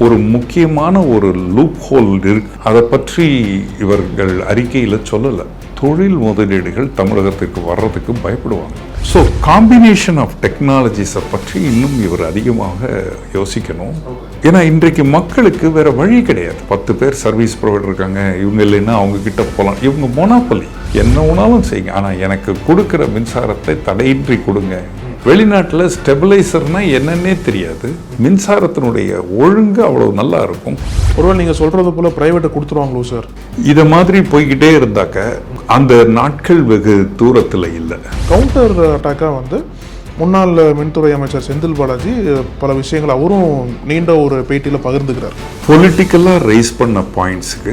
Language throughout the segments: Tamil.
ஒரு முக்கியமான ஒரு லூப் ஹோல் இருக்கு. அதை பற்றி இவர்கள் அறிக்கையில் சொல்லலை. தொழில் முதலீடுகள் தமிழகத்திற்கு வர்றதுக்கு பயப்படுவாங்க. ஸோ காம்பினேஷன் ஆஃப் டெக்னாலஜிஸை பற்றி இன்னும் இவர் அதிகமாக யோசிக்கணும். ஏன்னா இன்றைக்கு மக்களுக்கு வேற வழி கிடையாது. 10 பேர் சர்வீஸ் ப்ரொவைடர் இருக்காங்க, இவங்க இல்லைன்னா அவங்க கிட்ட போகலாம். இவங்க மொனாப்பலி, என்ன வேணாலும் செய்யுங்க, ஆனால் எனக்கு கொடுக்குற மின்சாரத்தை தடையின்றி கொடுங்க. வெளிநாட்டில் ஸ்டெபிலைசர்னா என்னன்னே தெரியாது. மின்சாரத்தினுடைய ஒழுங்கு அவ்வளவு நல்லா இருக்கும். ஒருவேளை நீங்கள் சொல்கிறது போல் ப்ரைவேட்டை கொடுத்துருவாங்களோ சார்? இதை மாதிரி போய்கிட்டே இருந்தாக்க அந்த நாட்கள் வெகு தூரத்தில் இல்லை. கவுண்டர் அட்டாக்காக முன்னாள் மின்துறை அமைச்சர் செந்தில் பாலாஜி பல விஷயங்கள் அவரும் நீண்ட ஒரு பேட்டியில் பகிர்ந்துக்கிறார். பொலிட்டிக்கலாக ரைஸ் பண்ண பாயிண்ட்ஸுக்கு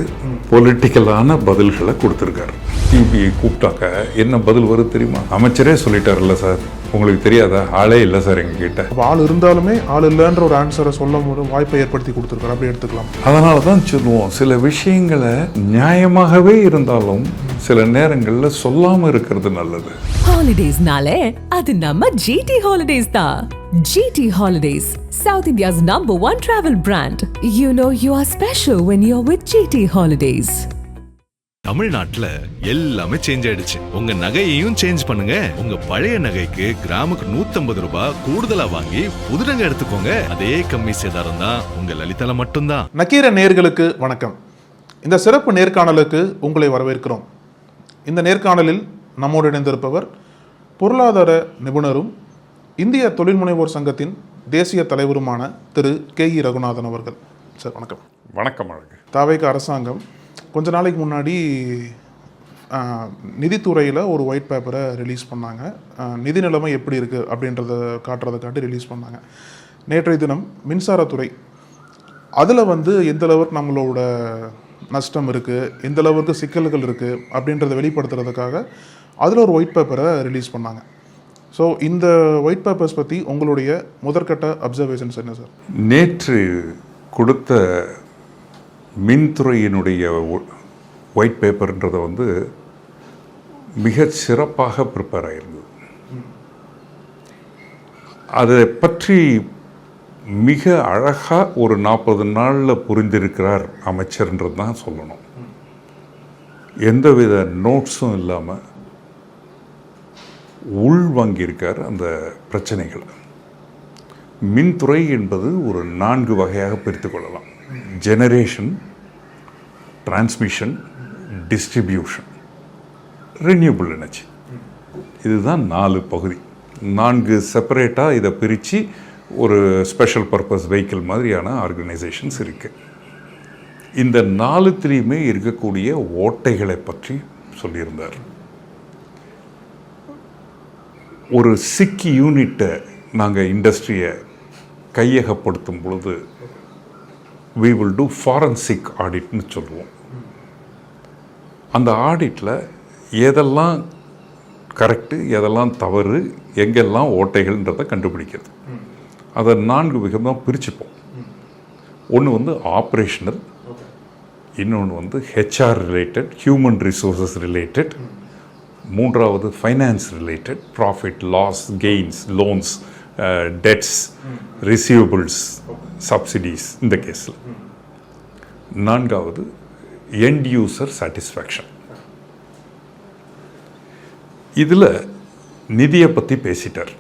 பொலிட்டிக்கலான பதில்களை கொடுத்துருக்காரு. சிபிஐ கூப்பிட்டாக்க என்ன பதில் வரும் தெரியுமா? அமைச்சரே சொல்லிட்டார்ல சார், உங்களுக்கு தெரியாதா? ஆளே இல்லை சார் எங்ககிட்ட. ஆள் இருந்தாலுமே ஆள் இல்லைன்ற ஒரு ஆன்சரை சொல்ல ஒரு வாய்ப்பை ஏற்படுத்தி கொடுத்துருக்காரு. அப்படி எடுத்துக்கலாம். அதனால தான் சொல்லுவோம், சில விஷயங்களை நியாயமாகவே இருந்தாலும் சில நேரங்களில் சொல்லாமல் இருக்கிறது நல்லது. ஹாலிடேஸ்னாலே அது நம்ம GT Holidays தான். GT Holidays, South India's #1 travel brand. You know you are special when you're with GT Holidays. தமிழ்நாட்டுல எல்லாமே சேஞ்ச் ஆயிடுச்சு. உங்க நகையையும் சேஞ்ச் பண்ணுங்க. உங்க பழைய நகைக்கு கிராமுக்கு 150 ரூபாய் கூடுதலா வாங்கி புது நகை எடுத்துக்கோங்க. அதே கம்மி சேதாரம் தான் உங்க லலிதால மட்டும்தான். நக்கீர நேயர்களுக்கு வணக்கம். இந்த சிறப்பு நேர்காணலுக்கு உங்களை வரவேற்கிறோம். இந்த நேர்காணலில் நம்மோடு இணைந்திருப்பவர் பொருளாதார நிபுணரும் இந்திய தொழில் முனைவோர் சங்கத்தின் தேசிய தலைவருமான திரு KE ரகுநாதன் அவர்கள். சார் வணக்கம். வணக்கம். அழகு. தாவேக அரசாங்கம் கொஞ்ச நாளைக்கு முன்னாடி நிதித்துறையில் ஒரு ஒயிட் பேப்பரை ரிலீஸ் பண்ணாங்க. நிதி நிலைமை எப்படி இருக்குது அப்படின்றத காட்டுறதுக்காண்டி ரிலீஸ் பண்ணாங்க. நேற்றைய தினம் மின்சாரத்துறை அதில் எந்த அளவுக்கு நம்மளோட நஷ்டம் இருக்குது, எந்த அளவுக்கு சிக்கல்கள் இருக்குது அப்படின்றத வெளிப்படுத்துறதுக்காக அதில் ஒரு ஒயிட் பேப்பரை ரிலீஸ் பண்ணாங்க. ஸோ இந்த ஒயிட் பேப்பர்ஸ் பற்றி உங்களுடைய முதற்கட்ட அப்சர்வேஷன்ஸ் என்ன சார்? நேற்று கொடுத்த மின்துறையினுடைய ஒயிட் பேப்பர்ன்றதை மிக சிறப்பாக ப்ரிப்பேர் ஆகிருந்தது. அதை பற்றி மிக அழகாக ஒரு 40 நாளில் புரிந்திருக்கிறார் அமைச்சர்ன்றது தான் சொல்லணும். எந்தவித நோட்ஸும் இல்லாமல் உள்வாங்கியிருக்கார் அந்த பிரச்சனைகளை. மின்துறை என்பது ஒரு 4 வகையாக பிரித்து கொள்ளலாம். Generation, transmission, distribution, renewable energy. இதுதான் 4 பகுதி. 4 செப்பரேட்டாக இதை பிரித்து ஒரு ஸ்பெஷல் பர்பஸ் வெஹிக்கிள் மாதிரியான ஆர்கனைசேஷன்ஸ் இருக்குது. இந்த 4த்துலேயுமே இருக்கக்கூடிய ஓட்டைகளை பற்றி சொல்லியிருந்தார். ஒரு சிக் யூனிட்டை நாங்கள் இண்டஸ்ட்ரியை கையகப்படுத்தும் பொழுது we will do forensic auditனு சொல்லுவோம். அந்த ஆடிட்டில் எதெல்லாம் கரெக்டு, எதெல்லாம் தவறு, எங்கெல்லாம் ஓட்டைகள்ன்றதை கண்டுபிடிக்கிறது. அதை 4 விதமாக பிரிச்சுப்போம். ஒன்று ஆப்ரேஷனல், இன்னொன்று HR related, human resources related, 3வது finance related, profit, loss, gains, loans, debts, receivables, subsidies இந்த கேஸில். 4வது எண்ட் யூசர் சாட்டிஸ்ஃபேக்ஷன். இதில் நிதியை பற்றி பேசிட்டார்,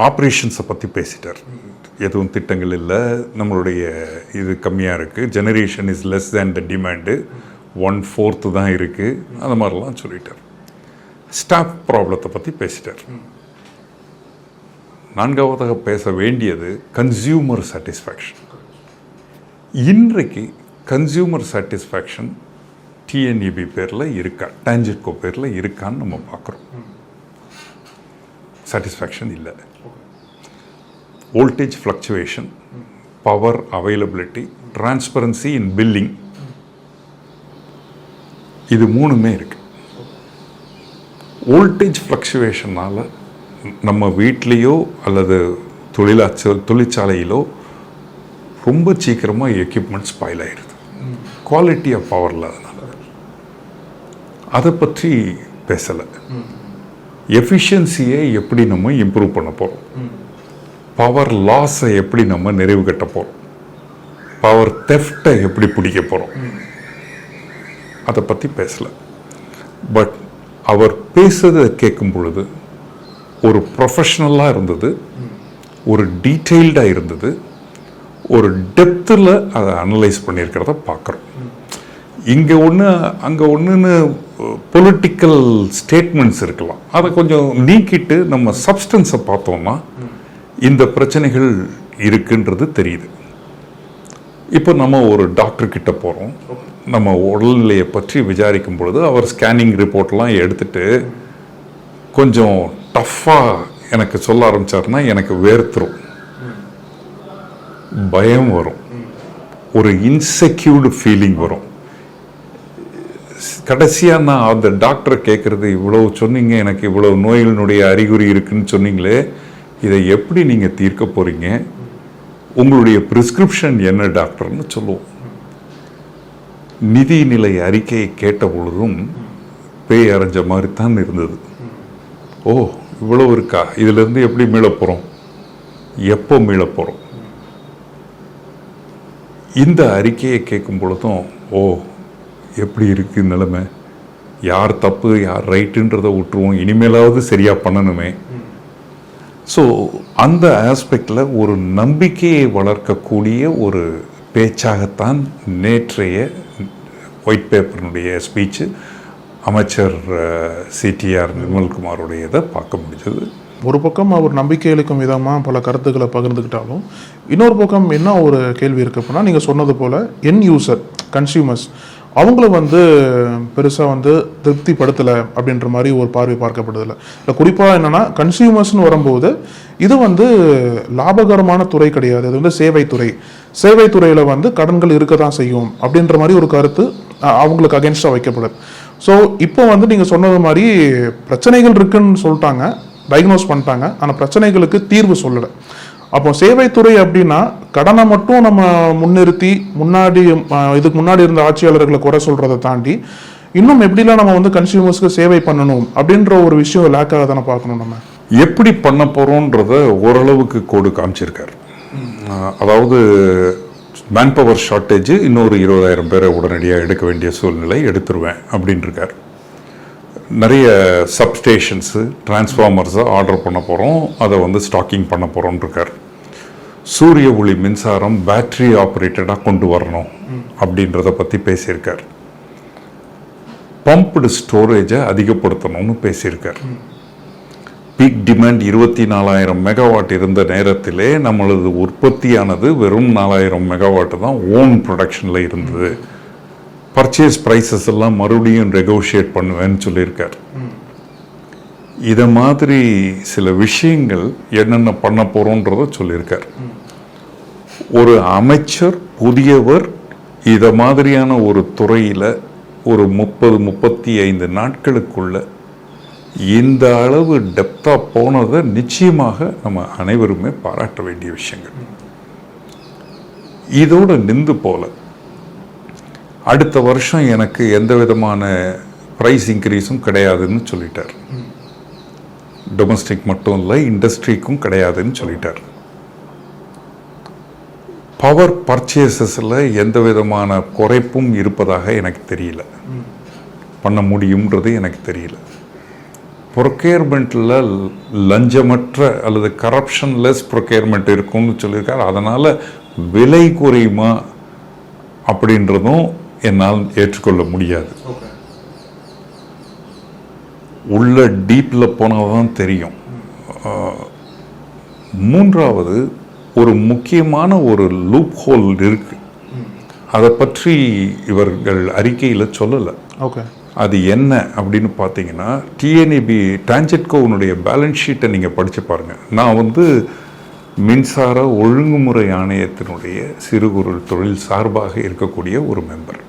ஆப்ரேஷன்ஸை பற்றி பேசிட்டார். எதுவும் திட்டங்கள் இல்லை, நம்மளுடைய இது கம்மியாக இருக்குது, generation is less than the demand, 1/4 தான் இருக்குது, அந்த மாதிரிலாம் சொல்லிட்டார். ஸ்டாஃப் ப்ராப்ளத்தை பற்றி பேசிட்டார். 4வதாக பேச வேண்டியது கன்சியூமர் சாட்டிஸ்ஃபேக்ஷன். இன்றைக்கு கன்சியூமர் சாட்டிஸ்ஃபேக்ஷன் TNEB பேரில் இருக்கா, டான்ஜெட்கோ பேரில் இருக்கான்னு நம்ம பார்க்குறோம். சாட்டிஸ்ஃபேக்ஷன் இல்லை. Voltage fluctuation, power availability, transparency இன் பில்லிங், இது 3மே இருக்கு. வோல்டேஜ் ஃப்ளக்சுவேஷனால் நம்ம வீட்லேயோ அல்லது தொழிற்சாலையிலோ ரொம்ப சீக்கிரமாக எக்யூப்மெண்ட் ஸ்பாயில் ஆகிடுது. குவாலிட்டி ஆஃப் பவர் இல்லாதனால அதை பற்றி பேசலை. எஃபிஷியன்சியை எப்படி நம்ம இம்ப்ரூவ் பண்ண போகிறோம், பவர் லாஸை எப்படி நம்ம நிறைவு கட்ட போகிறோம், பவர் தெஃப்டை எப்படி பிடிக்க போகிறோம், அதை பற்றி பேசல. பட் அவர் பேசுறதை கேட்கும் பொழுது ஒரு ப்ரொஃபஷ்னலாக இருந்தது, ஒரு டீட்டெயில்டாக இருந்தது, ஒரு டெப்த்தில் அதை அனலைஸ் பண்ணியிருக்கிறத பார்க்குறோம். இங்கே ஒன்று அங்கே ஒன்றுன்னு பொலிட்டிக்கல் ஸ்டேட்மெண்ட்ஸ் இருக்கலாம், அதை கொஞ்சம் நீக்கிட்டு நம்ம சப்ஸ்டன்ஸை பார்த்தோம்னா இந்த பிரச்சனைகள் இருக்குன்றது தெரியுது. இப்போ நம்ம ஒரு டாக்டர் கிட்ட போகிறோம், நம்ம உடல்நிலையை பற்றி விசாரிக்கும் பொழுது அவர் ஸ்கேனிங் ரிப்போர்ட்லாம் எடுத்துட்டு கொஞ்சம் டஃப்பாக எனக்கு சொல்ல ஆரம்பித்தாருன்னா எனக்கு வேர்த்துரும், பயம் வரும், ஒரு இன்செக்யூர்டு ஃபீலிங் வரும். கடைசியாக நான் அந்த டாக்டரை கேட்குறது, இவ்வளவு சொன்னீங்க, எனக்கு இவ்வளவு நோய்களினுடைய அறிகுறி இருக்குன்னு சொன்னீங்களே, இதை எப்படி நீங்கள் தீர்க்க போகிறீங்க, உங்களுடைய ப்ரிஸ்கிரிப்ஷன் என்ன டாக்டர்னு சொல்லுவோம். நிதிநிலை அறிக்கையை கேட்ட பொழுதும் பேய் அரைஞ்ச மாதிரி தான் இருந்தது. ஓ இவ்வளோ இருக்கா, இதிலேருந்து எப்படி மீள போகிறோம், எப்போ மீள போகிறோம். இந்த அறிக்கையை கேட்கும் பொழுதும் ஓ எப்படி இருக்குது நிலைமை, யார் தப்பு யார் ரைட்டுன்றதை விட்டுருவோம், இனிமேலாவது சரியாக பண்ணணுமே. ஸோ அந்த ஆஸ்பெக்டில் ஒரு நம்பிக்கையை வளர்க்கக்கூடிய ஒரு பேச்சாகத்தான் நேற்றைய ஒயிட் பேப்பரினுடைய ஸ்பீச்சு அமைச்சர் சிடிஆர் நிர்மல்குமாரோடையதை பார்க்க முடிஞ்சது. ஒரு பக்கம் அவர் நம்பிக்கை அளிக்கும் விதமாக பல கருத்துக்களை பகிர்ந்துக்கிட்டாலும் இன்னொரு பக்கம் என்ன ஒரு கேள்வி இருக்கு அப்படின்னா, நீங்கள் சொன்னது போல் என் யூசர் கன்சியூமர்ஸ் அவங்கள வந்து பெருசாக வந்து திருப்திப்படுத்தலை அப்படின்ற மாதிரி ஒரு பார்வை பார்க்கப்படுதில்லை. இல்லை குறிப்பாக என்னென்னா கன்சியூமர்ஸ்னு வரும்போது இது வந்து லாபகரமான துறை கிடையாது, அது வந்து சேவைத்துறை, சேவைத்துறையில் வந்து கடன்கள் இருக்க தான் செய்யும் அப்படின்ற மாதிரி ஒரு கருத்து அவங்களுக்கு அகென்ஸ்டாக வைக்கப்படுது. ஸோ இப்போ வந்து நீங்கள் சொன்னது மாதிரி பிரச்சனைகள் இருக்குன்னு சொல்லிட்டாங்க, டயக்னோஸ் பண்ணிட்டாங்க, ஆனால் பிரச்சனைகளுக்கு தீர்வு சொல்லலை. அப்போ சேவைத்துறை அப்படின்னா கடனை மட்டும் நம்ம முன்னிறுத்தி முன்னாடி இதுக்கு முன்னாடி இருந்த ஆட்சியாளர்களை குறை சொல்றதை தாண்டி இன்னும் எப்படிலாம் நம்ம வந்து கன்சியூமர்ஸ்க்கு சேவை பண்ணணும் அப்படின்ற ஒரு விஷயம் லேக்காக தானே பார்க்கணும். நம்ம எப்படி பண்ண போகிறோன்றத ஓரளவுக்கு கோடு காமிச்சிருக்காரு. அதாவது மேன் பவர் ஷார்ட்டேஜ், இன்னொரு 20,000 பேரை உடனடியாக எடுக்க வேண்டிய சூழ்நிலை எடுத்துருவேன் அப்படின்னு இருக்கார். நிறைய சப்ஸ்டேஷன்ஸு டிரான்ஸ்ஃபார்மர்ஸை ஆர்டர் பண்ண போகிறோம், அதை வந்து ஸ்டாக்கிங் பண்ண போகிறோன்னு இருக்கார். சூரிய ஒளி மின்சாரம் பேட்டரி ஆப்ரேட்டடாக கொண்டு வரணும் அப்படின்றத பற்றி பேசியிருக்கார். பம்ப்டு ஸ்டோரேஜை அதிகப்படுத்தணும்னு பேசியிருக்கார். பீக் டிமாண்ட் 24,000 மெகாவாட் இருந்த நேரத்திலே நம்மளது உற்பத்தியானது வெறும் 4,000 மெகாவாட் தான் ஓன் ப்ரொடக்ஷனில் இருந்தது. பர்ச்சேஸ் ப்ரைஸஸ் எல்லாம் மறுபடியும் நெகோஷியேட் பண்ணுவேன்னு சொல்லியிருக்கார். இதை மாதிரி சில விஷயங்கள் என்னென்ன பண்ண போகிறோன்றத சொல்லியிருக்கார். ஒரு அமைச்சர் புதியவர் இதை மாதிரியான ஒரு துறையில் ஒரு 30-35 நாட்களுக்குள்ள இந்த அளவு டெப்த்தாக போனதை நிச்சயமாக நம்ம அனைவருமே பாராட்ட வேண்டிய விஷயங்கள். இதோட நின்று போல அடுத்த வருஷம் எனக்கு எந்த விதமான ப்ரைஸ் இன்க்ரீஸும் கிடையாதுன்னு சொல்லிட்டார். டொமஸ்டிக் மட்டும் இல்லை, இண்டஸ்ட்ரிக்கும் கிடையாதுன்னு சொல்லிட்டார். பவர் பர்ச்சேசஸில் எந்த விதமான குறைப்பும் இருப்பதாக எனக்கு தெரியல, பண்ண முடியும்ன்றது எனக்கு தெரியல. ப்ரொக்யூர்மெண்ட்டில் லஞ்சமற்ற அல்லது கரப்ஷன்லெஸ் ப்ரொக்யூர்மெண்ட் இருக்கும்னு சொல்லியிருக்கார். அதனால் விலை குறையுமா அப்படின்றதும் என்னால் ஏற்றுக்கொள்ள முடியாது. உள்ள டீப்பில் போனால் தான் தெரியும். மூன்றாவது, ஒரு முக்கியமான ஒரு லூப் ஹோல் இருக்கு, அதை பற்றி இவர்கள் அறிக்கையில் சொல்லலை. அது என்ன அப்படின்னு பார்த்தீங்கன்னா, டிஎன்இபி டான்ஜெட்கோனுடைய பேலன்ஸ் ஷீட்டை நீங்கள் படித்து பாருங்கள். நான் வந்து மின்சார ஒழுங்குமுறை ஆணையத்தினுடைய சிறு குறு தொழில் சார்பாக இருக்கக்கூடிய ஒரு மெம்பர்.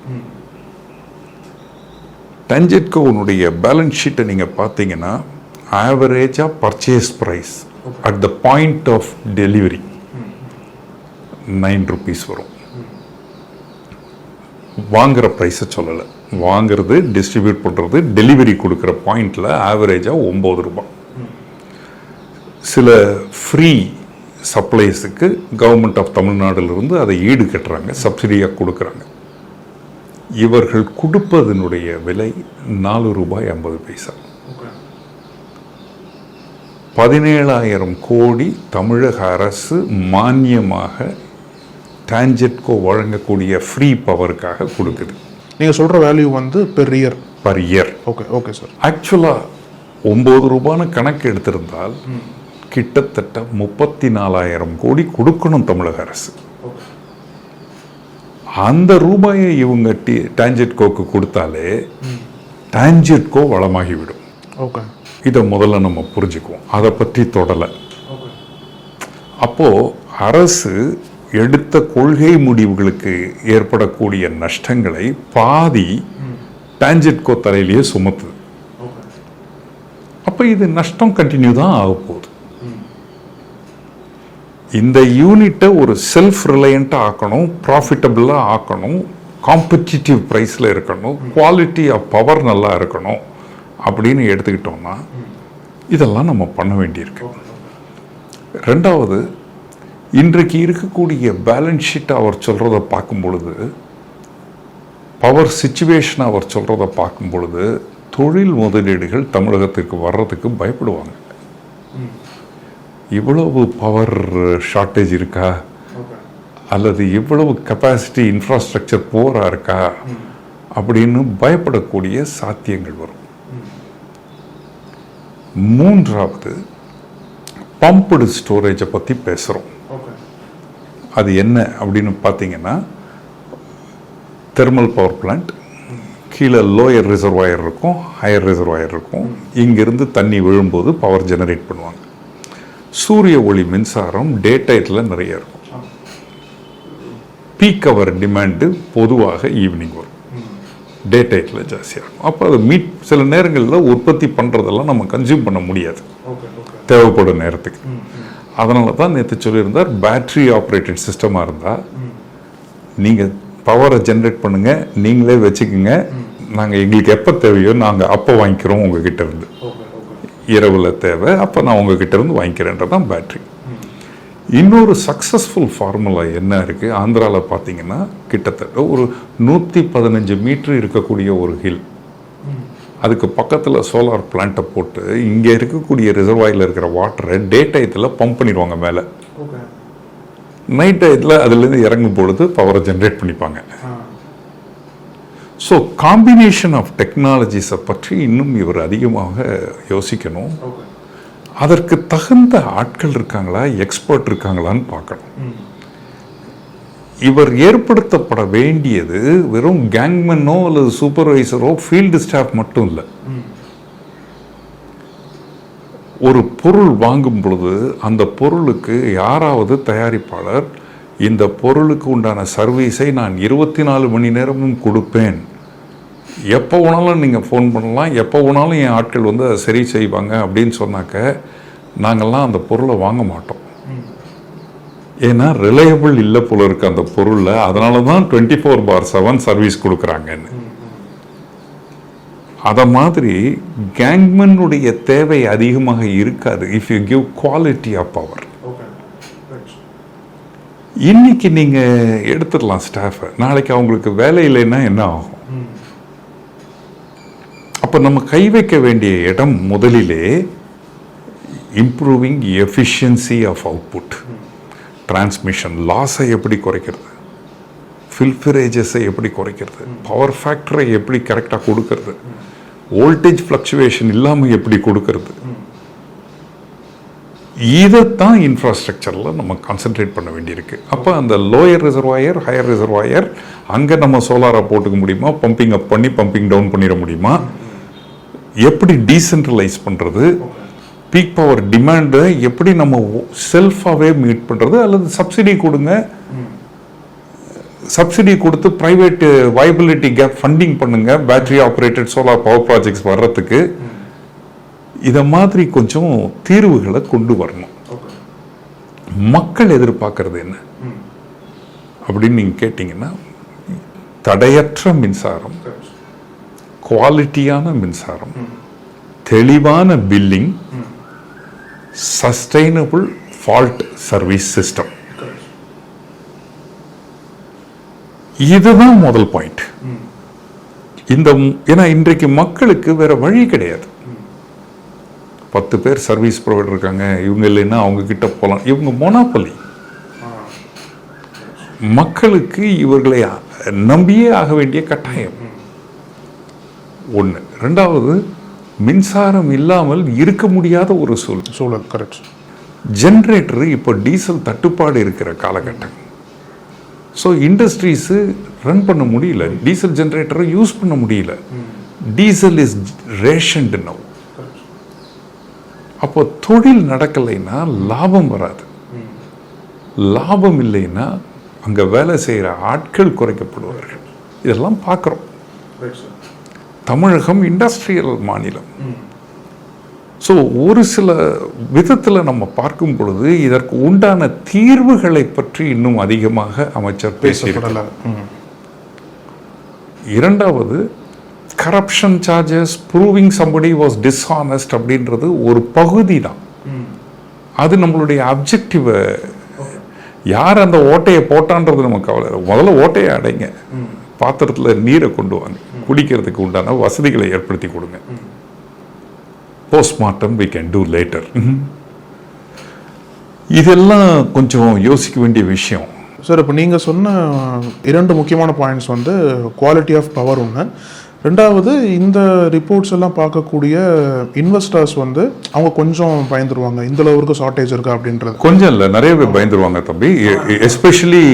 டான்ஜெட்கோனுடைய பேலன்ஸ் ஷீட்டை நீங்கள் பார்த்தீங்கன்னா ஆவரேஜாக purchase price at the point of delivery 9 rupees வரும். வாங்குகிற ப்ரைஸை சொல்லலை, வாங்கிறது டிஸ்ட்ரிபியூட் பண்ணுறது டெலிவரி கொடுக்குற பாயிண்டில் ஆவரேஜாக 9 ரூபாய். சில ஃப்ரீ சப்ளைஸுக்கு கவர்மெண்ட் ஆஃப் தமிழ்நாடுலேருந்து அதை ஈடு கட்டுறாங்க, சப்சிடியாக கொடுக்குறாங்க. இவர்கள் கொடுப்பதனுடைய விலை ₹4.50. 17,000 கோடி தமிழக அரசு மானியமாக டான்ஜெட்கோ வழங்கக்கூடிய ஃப்ரீ பவருக்காக கொடுக்குது. நீங்கள் சொல்கிற வேல்யூ வந்து per year. Per year. Okay sir. ஆக்சுவலாக ₹9 கணக்கு எடுத்திருந்தால் கிட்டத்தட்ட 34,000 கோடி கொடுக்கணும் தமிழக அரசு. அந்த ரூபாயை இவங்க டான்ஜெட்கோக்கு கொடுத்தாலே டான்ஜெட்கோ வளமாகிவிடும். ஓகே, இதை முதல்ல நம்ம புரிஞ்சுக்குவோம். அதை பற்றி தொடலை. அப்போ அரசு எடுத்த கொள்கை முடிவுகளுக்கு ஏற்படக்கூடிய நஷ்டங்களை பாதி டான்ஜெட்கோ தலையிலேயே சுமத்துது. அப்போ இது நஷ்டம் கண்டினியூ தான் ஆக போகுது. இந்த யூனிட்டை ஒரு செல்ஃப் ரிலையண்ட்டாக ஆக்கணும், ப்ராஃபிட்டபிளாக ஆக்கணும், காம்படிட்டிவ் ப்ரைஸில் இருக்கணும், குவாலிட்டி ஆஃப் பவர் நல்லா இருக்கணும் அப்படின்னு எடுத்துக்கிட்டோம்னா இதெல்லாம் நம்ம பண்ண வேண்டியிருக்கு. ரெண்டாவது, இன்றைக்கு இருக்கக்கூடிய பேலன்ஸ் ஷீட்டை அவர் சொல்கிறத பார்க்கும் பொழுது, பவர் சிச்சுவேஷனை அவர் சொல்கிறத பார்க்கும் பொழுது, தொழில் முதலீடுகள் தமிழகத்திற்கு வர்றதுக்கு பயப்படுவாங்க. இவ்வளவு பவர் ஷார்ட்டேஜ் இருக்கா, அல்லது இவ்வளவு கெப்பாசிட்டி இன்ஃப்ராஸ்ட்ரக்சர் போராக இருக்கா அப்படின்னு பயப்படக்கூடிய சாத்தியங்கள் வரும். மூன்றாவது, பம்புடு ஸ்டோரேஜை பற்றி பேசுகிறோம். அது என்ன அப்படின்னு பார்த்தீங்கன்னா, தெர்மல் பவர் பிளான்ட், கீழே லோயர் ரிசர்வாயர் இருக்கும், ஹையர் ரிசர்வாயர் இருக்கும். இங்கிருந்து தண்ணி விழும்போது பவர் ஜெனரேட் பண்ணுவாங்க. சூரிய ஒளி மின்சாரம் டே டைத்தில் நிறைய இருக்கும். பீக் அவர் டிமாண்டு பொதுவாக ஈவினிங் வரும், டே டைட்டில் ஜாஸ்தியாக இருக்கும். அப்போ அது சில நேரங்களில் உற்பத்தி பண்ணுறதெல்லாம் நம்ம கன்சியூம் பண்ண முடியாது தேவைப்படும் நேரத்துக்கு. அதனால தான் நேற்று சொல்லியிருந்தார், பேட்ரி ஆப்ரேட்டட் சிஸ்டமாக இருந்தால் நீங்கள் பவரை ஜென்ரேட் பண்ணுங்கள், நீங்களே வச்சுக்கோங்க, நாங்கள் எங்களுக்கு எப்போ தேவையோ நாங்கள் அப்போ வாங்கிக்கிறோம் உங்ககிட்ட இருந்து. இரவில் தேவை, அப்போ நான் உங்ககிட்ட இருந்து வாங்கிக்கிறேன்றதான் பேட்ரி. இன்னொரு சக்ஸஸ்ஃபுல் ஃபார்முலா என்ன இருக்குது, ஆந்திராவில் பார்த்தீங்கன்னா கிட்டத்தட்ட ஒரு 115 மீட்டர் இருக்கக்கூடிய ஒரு ஹில், அதுக்கு பக்கத்தில் சோலார் பிளான்ட்டை போட்டு இங்கே இருக்கக்கூடிய ரிசர்வாயில் இருக்கிற வாட்டரை டே டயத்தில் பம்ப் பண்ணிடுவாங்க மேலே. நைட் டயத்தில் அதுலேருந்து இறங்கும் பொழுது பவரை ஜென்ரேட் பண்ணிப்பாங்க. ஸோ காம்பினேஷன் ஆஃப் டெக்னாலஜிஸை பற்றி இன்னும் இவர் அதிகமாக யோசிக்கணும். அதற்கு தகுந்த ஆட்கள் இருக்காங்களா, எக்ஸ்பர்ட் இருக்காங்களான்னு பார்க்கணும். இவர் ஏற்படுத்தப்பட வேண்டியது வெறும் கேங்மேனோ அல்லது சூப்பர்வைசரோ ஃபீல்டு ஸ்டாஃப் மட்டும் இல்லை. ஒரு பொருள் வாங்கும் பொழுது அந்த பொருளுக்கு யாராவது தயாரிப்பாளர் இந்த பொருளுக்கு உண்டான சர்வீஸை நான் 24 மணி நேரமும் கொடுப்பேன், எப்போ வேணாலும் நீங்கள் ஃபோன் பண்ணலாம், எப்போ வேணாலும் என் ஆட்கள் வந்து அதை சரி செய்வாங்க அப்படின்னு சொன்னாக்க நாங்கள்லாம் அந்த பொருளை வாங்க மாட்டோம். ஏன்னா ரிலையபிள் இல்லை போல இருக்கு அந்த பொருளில், அதனால தான் 24/7 சர்வீஸ் கொடுக்குறாங்கன்னு. அதை மாதிரி கேங்மேனுடைய தேவை அதிகமாக இருக்காது if you give quality of power. இன்னைக்கு நீங்கள் எடுத்துடலாம் ஸ்டாஃபை, நாளைக்கு அவங்களுக்கு வேலை இல்லைன்னா என்ன ஆகும்? அப்போ நம்ம கை வைக்க வேண்டிய இடம் முதலிலே improving efficiency of output, transmission லாஸை எப்படி குறைக்கிறது, ஃபில்ஃபரேஜஸை எப்படி குறைக்கிறது, பவர் ஃபேக்டரை எப்படி கரெக்டாக கொடுக்கறது, வோல்டேஜ் ஃப்ளக்சுவேஷன் இல்லாமல் எப்படி கொடுக்கறது, இதைத்தான் இன்ஃப்ராஸ்ட்ரக்சரில் நம்ம கான்சென்ட்ரேட் பண்ண வேண்டியிருக்கு. அப்போ அந்த லோயர் ரிசர்வாயர், ஹையர் ரிசர்வாயர், அங்கே நம்ம சோலாரை போட்டுக்க முடியுமா, பம்பிங் அப் பண்ணி பம்பிங் டவுன் பண்ணிட முடியுமா, எப்படி டீசென்ட்ரலைஸ் பண்ணுறது, பீக் பவர் டிமாண்டை எப்படி நம்ம செல்ஃபாகவே மீட் பண்ணுறது, அல்லது சப்சிடி கொடுங்க, சப்சிடி கொடுத்து ப்ரைவேட் வயபிலிட்டி கேப் ஃபண்டிங் பண்ணுங்க battery operated solar power projects வர்றதுக்கு. இதை மாதிரி கொஞ்சம் தீர்வுகளை கொண்டு வரணும். மக்கள் எதிர்பார்க்கறது என்ன அப்படின்னு நீங்கள் கேட்டிங்கன்னா, தடையற்ற மின்சாரம், குவாலிட்டியான மின்சாரம், தெளிவான billing, sustainable fault service system. இதுதான் முதல் பாயிண்ட். ஏன்னா இன்றைக்கு மக்களுக்கு வேற வழி கிடையாது. 10 பேர் சர்வீஸ் ப்ரொவைடர் இருக்காங்க, இவங்க இல்லைன்னா அவங்க கிட்ட போகலாம். இவங்க மொனாப்பலி. மக்களுக்கு இவர்களை நம்பியே ஆக வேண்டிய கட்டாயம் ஒன்று. ரெண்டாவது, மின்சாரம் இல்லாமல் இருக்க முடியாத ஒரு சூழல். கரெக்ட். ஜென்ரேட்டர் இப்போ டீசல் தட்டுப்பாடு இருக்கிற காலகட்டம். ஸோ இண்டஸ்ட்ரீஸு ரன் பண்ண முடியல, டீசல் ஜென்ரேட்டரை யூஸ் பண்ண முடியல. Diesel is rationed now. அப்போ தொழில் நடக்கலைன்னா லாபம் வராது. லாபம் இல்லைன்னா அங்கே வேலை செய்கிற ஆட்கள் குறைக்கப்படுவார்கள். இதெல்லாம் பார்க்குறோம். தமிழகம் இண்டஸ்ட்ரியல் மாநிலம். ஸோ ஒரு சில விதத்தில் நம்ம பார்க்கும் பொழுது இதற்கு உண்டான தீர்வுகளை பற்றி இன்னும் அதிகமாக அமைச்சர் பேசியிருக்கிறார். இரண்டாவது, corruption charges, proving somebody was dishonest அப்படின்றது ஒரு பகுதி தான். அது நம்மளுடைய அப்ஜெக்டிவை, யார் அந்த ஓட்டையை போட்டான்றது நமக்கு கவலை. முதல்ல ஓட்டையை அடைங்க, பாத்திரத்தில் நீரை கொண்டு வாங்க, குடிக்கிறதுக்கு உண்டான வசதிகளை ஏற்படுத்தி கொடுங்க. Postmortem we can do later. இதெல்லாம் கொஞ்சம் யோசிக்க வேண்டிய விஷயம். சார், இப்போ நீங்கள் சொன்ன 2 முக்கியமான பாயிண்ட்ஸ் வந்து குவாலிட்டி ஆஃப் பவர் ஒன்று. ரெண்டாவது, இந்த ரிப்போர்ட்ஸ் எல்லாம் பார்க்கக்கூடிய இன்வெஸ்டர்ஸ் வந்து அவங்க கொஞ்சம் பயந்துருவாங்க, இந்த அளவுக்கு ஷார்ட்டேஜ் இருக்கா அப்படின்றது. கொஞ்சம் இல்லை, நிறையவே பயந்துருவாங்க தம்பி. எஸ்பெஷலி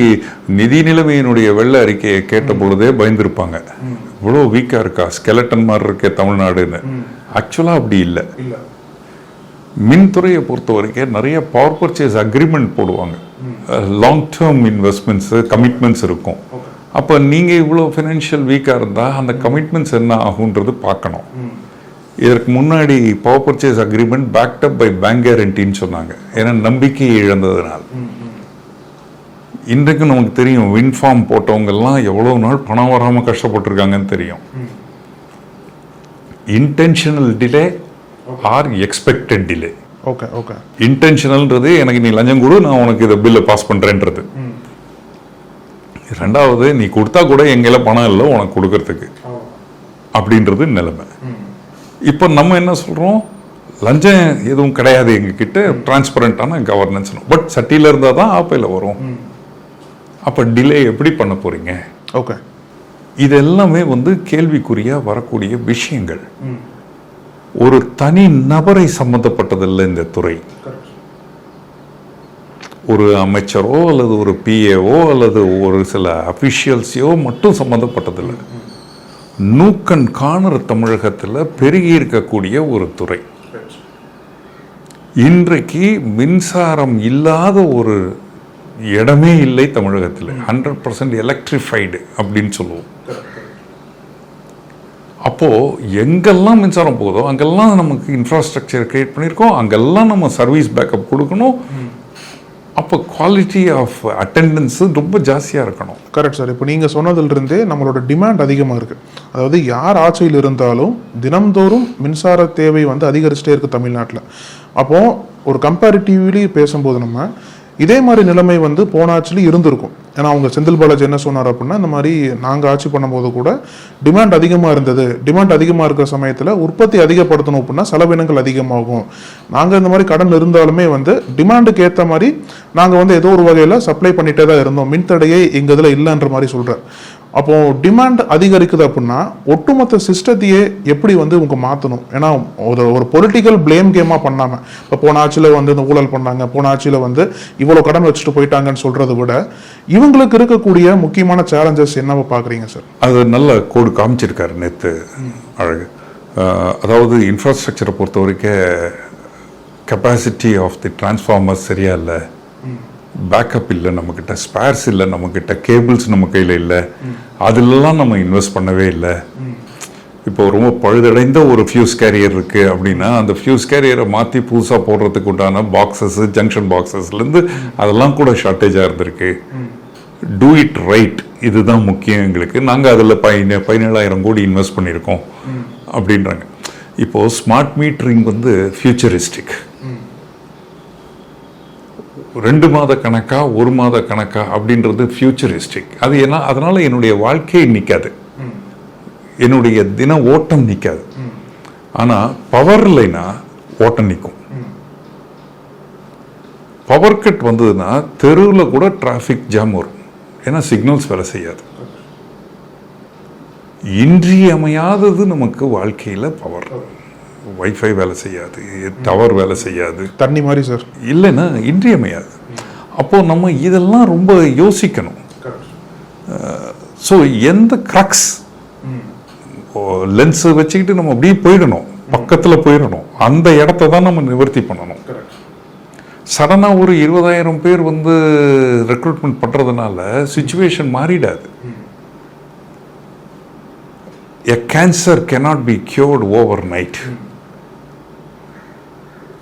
நிதி நிலைமையினுடைய வெள்ள அறிக்கையை கேட்ட பொழுதே பயந்துருப்பாங்க. இவ்வளோ வீக்காக இருக்கா, ஸ்கெலட்டன் மாதிரி இருக்கே தமிழ்நாடுன்னு. ஆக்சுவலாக அப்படி இல்லை. மின்துறையை பொறுத்த வரைக்கும் நிறைய பவர் பர்ச்சேஸ் அக்ரிமெண்ட் போடுவாங்க, லாங் டேர்ம் இன்வெஸ்ட்மெண்ட்ஸு, கமிட்மெண்ட்ஸ் இருக்கும். அப்போ நீங்கள் இவ்வளோ ஃபினான்ஷியல் வீக்காக இருந்தால் அந்த கமிட்மெண்ட்ஸ் என்ன ஆகுன்றது பார்க்கணும். இதற்கு முன்னாடி power purchase agreement backed up by bank கேரண்டின்னு சொன்னாங்க, ஏன்னா நம்பிக்கையை இழந்ததுனால். இன்றைக்கும் நமக்கு தெரியும், வின்ஃபார்ம் போட்டவங்கெல்லாம் எவ்வளோ நாள் பணம் வராமல் கஷ்டப்பட்டுருக்காங்கன்னு தெரியும். Intentional delay or expected delay. Okay okay. இன்டென்ஷனல்ன்றது எனக்கு நீ லஞ்சம் கொடு, நான் உனக்கு இதை பில்லை பாஸ் பண்ணுறேன்றது. ரெண்டாவது, நீ கொடுத்தா கூட எங்கேல பணம் இல்லை உனக்கு கொடுக்கறதுக்கு அப்படின்றது நிலைமை. இப்போ நம்ம என்ன சொல்கிறோம், லஞ்சம் எதுவும் கிடையாது எங்ககிட்ட, டிரான்ஸ்பரண்டான கவர்னன்ஸ். பட் சட்டியில் இருந்தால் தான் ஆப்பையில் வரும். அப்போ டிலே எப்படி பண்ண போகிறீங்க? ஓகே. இது எல்லாமே வந்து கேள்விக்குறியாக வரக்கூடிய விஷயங்கள். ஒரு தனி நபரை சம்பந்தப்பட்டதில்லை இந்த துறை. ஒரு அமைச்சரோ அல்லது ஒரு பிஏஓ அல்லது ஒரு சில அஃபிஷியல்ஸையோ மட்டும் சம்பந்தப்பட்டதில்லை. நூக்கன் காணர் தமிழகத்தில் பெருகி இருக்கக்கூடிய ஒரு துறை. இன்றைக்கு மின்சாரம் இல்லாத ஒரு இடமே இல்லை தமிழகத்தில். 100% எலக்ட்ரிஃபைடு அப்படின்னு சொல்லுவோம். அப்போது எங்கெல்லாம் மின்சாரம் போகுதோ அங்கெல்லாம் நமக்கு இன்ஃப்ராஸ்ட்ரக்சர் கிரியேட் பண்ணியிருக்கோம், அங்கெல்லாம் நம்ம சர்வீஸ் பேக்கப் கொடுக்கணும். அப்போ குவாலிட்டி ஆஃப் அட்டெண்டன்ஸு ரொம்ப ஜாஸ்தியாக இருக்கணும். Correct sir. இப்போ நீங்கள் சொன்னதிலிருந்தே நம்மளோட டிமாண்ட் அதிகமாக இருக்குது. அதாவது யார் ஆட்சியில் இருந்தாலும் தினம்தோறும் மின்சார தேவை வந்து அதிகரிச்சுட்டே இருக்குது தமிழ்நாட்டில். அப்போது ஒரு கம்பேரிட்டிவ்லி பேசும்போது நம்ம இதே மாதிரி நிலைமை வந்து போன ஆட்சியில் இருந்திருக்கும். ஏன்னா அவங்க செந்தில் பாலாஜி என்ன சொன்னார் அப்படின்னா, இந்த மாதிரி நாங்கள் ஆட்சி பண்ணும்போது கூட டிமாண்ட் அதிகமாக இருந்தது. டிமாண்ட் அதிகமாக இருக்கிற சமயத்தில் உற்பத்தி அதிகப்படுத்தணும் அப்படின்னா செலவினங்கள் அதிகமாகும். நாங்கள் இந்த மாதிரி கடன் இருந்தாலுமே வந்து டிமாண்டுக்கு ஏற்ற மாதிரி நாங்கள் வந்து ஏதோ ஒரு வகையில் சப்ளை பண்ணிகிட்டே தான் இருந்தோம். மின்தடையே எங்கள் இதில் இல்லைன்ற மாதிரி சொல்கிறேன். அப்போது டிமாண்ட் அதிகரிக்குது அப்படின்னா ஒட்டுமொத்த சிஸ்டத்தையே எப்படி வந்து உங்க மாற்றணும்? ஏன்னா ஒரு பொலிட்டிக்கல் பிளேம் கேமாக பண்ணாமல், இப்போ போன ஆட்சியில் வந்து இந்த ஊழல் பண்ணாங்க, போன ஆட்சியில் வந்து இவ்வளோ கடன் வச்சுட்டு போயிட்டாங்கன்னு சொல்கிறத விட இவங்களுக்கு இருக்கக்கூடிய முக்கியமான சேலஞ்சஸ் என்னவோ பார்க்குறீங்க சார்? அது நல்ல கோடு காமிச்சிருக்காரு நேற்று அழகு. அதாவது இன்ஃப்ராஸ்ட்ரக்சரை பொறுத்த வரைக்கும் கெப்பாசிட்டி ஆஃப் தி டிரான்ஸ்ஃபார்மர்ஸ் சரியா இல்லை, பேக்கப் இல்லை நம்மக்கிட்ட, ஸ்பேர்ஸ் இல்லை நம்மக்கிட்ட, கேபிள்ஸ் நம்ம கையில் இல்லை, அதிலெல்லாம் நம்ம இன்வெஸ்ட் பண்ணவே இல்லை. இப்போ ரொம்ப பழுதடைந்த ஒரு ஃபியூஸ் கேரியர் இருக்குது அப்படின்னா அந்த ஃபியூஸ் கேரியரை மாற்றி புதுசாக போடுறதுக்கு உண்டான பாக்ஸஸ்ஸு, ஜங்ஷன் பாக்ஸஸ்லேருந்து அதெல்லாம் கூட ஷார்ட்டேஜாக இருந்திருக்கு. டூ இட் ரைட், இதுதான் முக்கியம் எங்களுக்கு. நாங்கள் அதில் 17,000 கோடி இன்வெஸ்ட் பண்ணியிருக்கோம் அப்படின்றாங்க. இப்போது ஸ்மார்ட் மீட்டரிங் வந்து ஃபியூச்சரிஸ்டிக். 2 மாத கணக்கா 1 மாத கணக்கா அப்படின்றது ஃபியூச்சரிஸ்டிக். அது ஏன்னா அதனால என்னுடைய வாழ்க்கையை நிற்காது, என்னுடைய தின ஓட்டம் நிற்காது. ஆனால் பவர் இல்லைன்னா ஓட்டம் நிற்கும். பவர் கட் வந்ததுன்னா தெருவில் கூட டிராஃபிக் ஜாம் வரும், ஏன்னா சிக்னல்ஸ் வேலை செய்யாது. இன்றியமையாதது நமக்கு வாழ்க்கையில் பவர். வைஃபை வேலை செய்யாது, டவர் வேலை செய்யாது, தண்ணி மாதிரி சார் இல்லைன்னா இன்றியமையாது. அப்போது நம்ம இதெல்லாம் ரொம்ப யோசிக்கணும். ஸோ எந்த கிராக்ஸ் லென்ஸை வச்சுக்கிட்டு நம்ம அப்படியே போயிடணும், பக்கத்தில் போயிடணும், அந்த இடத்த தான் நம்ம நிவர்த்தி பண்ணணும். சடனாக ஒரு 20,000 பேர் வந்து ரெக்ரூட்மெண்ட் பண்ணுறதுனால சுச்சுவேஷன் மாறிடாது. A cancer cannot be cured overnight.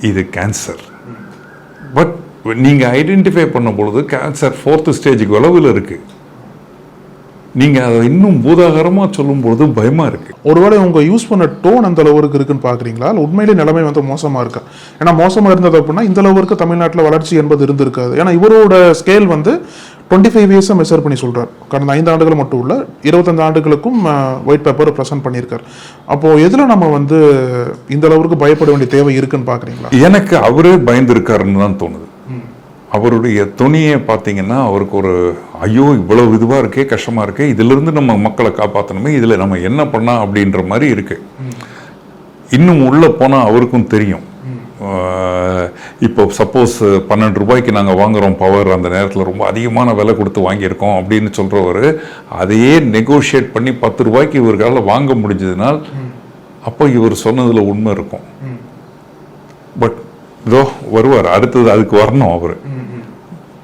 இது கேன்சர். பட் நீங்கள் ஐடென்டிஃபை பண்ணும் பொழுது கேன்சர் 4th ஸ்டேஜுக்கு அளவில் இருக்குது. நீங்கள் அதை இன்னும் பூதாகரமாக சொல்லும்போது பயமாக இருக்குது. ஒருவேளை உங்கள் யூஸ் பண்ண டோன் அந்த அளவுக்கு இருக்குன்னு பார்க்குறீங்களா, இல்லை உண்மையிலே நிலைமை வந்து மோசமாக இருக்கா? ஏன்னா மோசமாக இருந்தது அப்படின்னா இந்த அளவுக்கு தமிழ்நாட்டில் வளர்ச்சி என்பது இருந்திருக்காது. ஏன்னா இவரோட ஸ்கேல் வந்து 25 இயர்ஸை மெஷர் பண்ணி சொல்கிறார். கடந்த 5 ஆண்டுகள் மட்டும் இல்லை, 25 ஆண்டுகளுக்கும் ஒயிட் பேப்பர் ப்ரெசென்ட் பண்ணியிருக்கார். அப்போது எதில் நம்ம வந்து இந்த அளவுக்கு பயப்பட வேண்டிய தேவை இருக்குன்னு பார்க்குறீங்களா? எனக்கு அவரே பயந்துருக்காருன்னு தான் தோணுது. அவருடைய துணியை பார்த்தீங்கன்னா அவருக்கு ஒரு ஐயோ இவ்வளவு இதுவாக இருக்கே, கஷ்டமாக இருக்கே, இதிலிருந்து நம்ம மக்களை காப்பாற்றணுமே, இதில் நம்ம என்ன பண்ணலாம் அப்படின்ற மாதிரி இருக்கு. இன்னும் உள்ளே போனால் அவருக்கும் தெரியும். இப்போ சப்போஸ் 12 ரூபாய்க்கு நாங்கள் வாங்குகிறோம் பவர், அந்த நேரத்தில் ரொம்ப அதிகமான விலை கொடுத்து வாங்கியிருக்கோம் அப்படின்னு சொல்கிறவர் அதையே நெகோஷியேட் பண்ணி 10 ரூபாய்க்கு இவர்களால் வாங்க முடிஞ்சதுனால் அப்போ இவர் சொன்னதில் உண்மை இருக்கும். பட் இதோ வருவார், அடுத்தது அதுக்கு வரணும். அவர்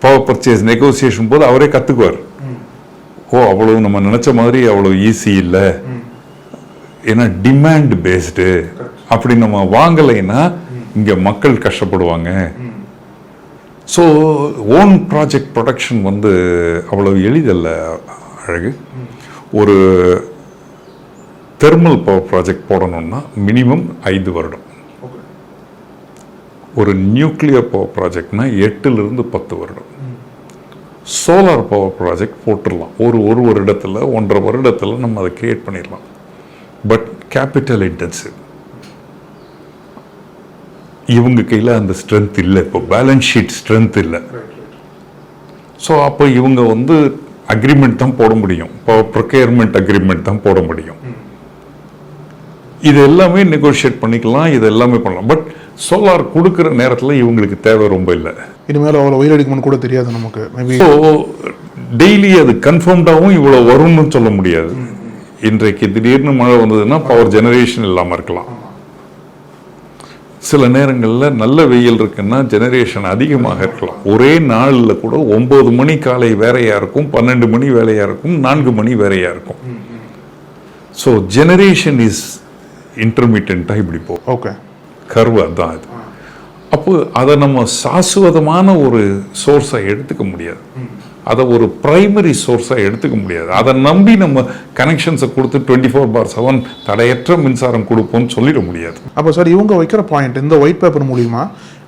பவர் பர்ச்சேஸ் நெகோசியேஷன் போது அவரே கற்றுக்குவார். ஓ அவ்வளவு நம்ம நினச்ச மாதிரி அவ்வளோ ஈஸி இல்லை, ஏன்னா டிமாண்ட் பேஸ்டு. அப்படி நம்ம வாங்கலைன்னா இங்கே மக்கள் கஷ்டப்படுவாங்க. ஸோ ஓன் ப்ராஜெக்ட் ப்ரொடக்ஷன் வந்து அவ்வளவு எளிதல்ல அழகு. ஒரு தெர்மல் பவர் ப்ராஜெக்ட் போடணும்னா மினிமம் 5 வருடம். ஒரு நியூக்ளியர் பவர் ப்ராஜெக்ட்னா 8 to 10 வருடம். சோலார் பவர் ப்ராஜெக்ட் போட்டுடலாம், ஒரு வருடத்தில் 1.5 வருடத்தில் நம்ம அதை கிரியேட் பண்ணிடலாம். But capital intensive. இவங்க கையில் அந்த ஸ்ட்ரென்த் இல்லை, இப்போ பேலன்ஸ் ஷீட் ஸ்ட்ரென்த் இல்லை. ஸோ அப்போ இவங்க வந்து அக்ரிமெண்ட் தான் போட முடியும், பவர் ப்ரொக்யூர்மெண்ட் அக்ரிமெண்ட் தான் போட முடியும். இது எல்லாமே நெகோஷியேட் பண்ணிக்கலாம், இது எல்லாமே பண்ணலாம். பட் சோலார் கொடுக்குற நேரத்தில் இவங்களுக்கு தேவை ரொம்ப இல்லை. இனிமேல் அவ்வளோ வெயில் அடிக்கும்னு கூட தெரியாது நமக்கு. ஸோ டெய்லி அது கன்ஃபார்ம்டாகவும் இவ்வளோ வரும்னு சொல்ல முடியாது. இன்றைக்கு திடீர்னு மழை வந்ததுன்னா பவர் ஜெனரேஷன் இல்லாமல் இருக்கலாம். சில நேரங்களில் நல்ல வெயில் இருக்குன்னா ஜெனரேஷன் அதிகமாக இருக்கலாம். ஒரே நாளில் கூட 9 மணி காலை வேறையாக இருக்கும், 12 மணி வேலையாக இருக்கும், 4 மணி வேறையாக இருக்கும். ஸோ ஜெனரேஷன் இஸ் இன்டர்மீடியண்ட்டாக இப்படி போகும். ஓகே, கர்வ் அதுதான் இது. அப்போ அதை நம்ம சாஸ்வதமான ஒரு சோர்ஸை எடுத்துக்க முடியாது, அதை ஒரு பிரைமரி சோர்ஸாக எடுத்துக்க முடியாது. அதை நம்பி நம்ம கனெக்ஷன்ஸை கொடுத்து 24/7 தடையற்ற மின்சாரம் கொடுப்போம்னு சொல்லிட முடியாது. அப்போ சார் இவங்க வைக்கிற பாயிண்ட் இந்த ஒயிட் பேப்பர் மூலிமா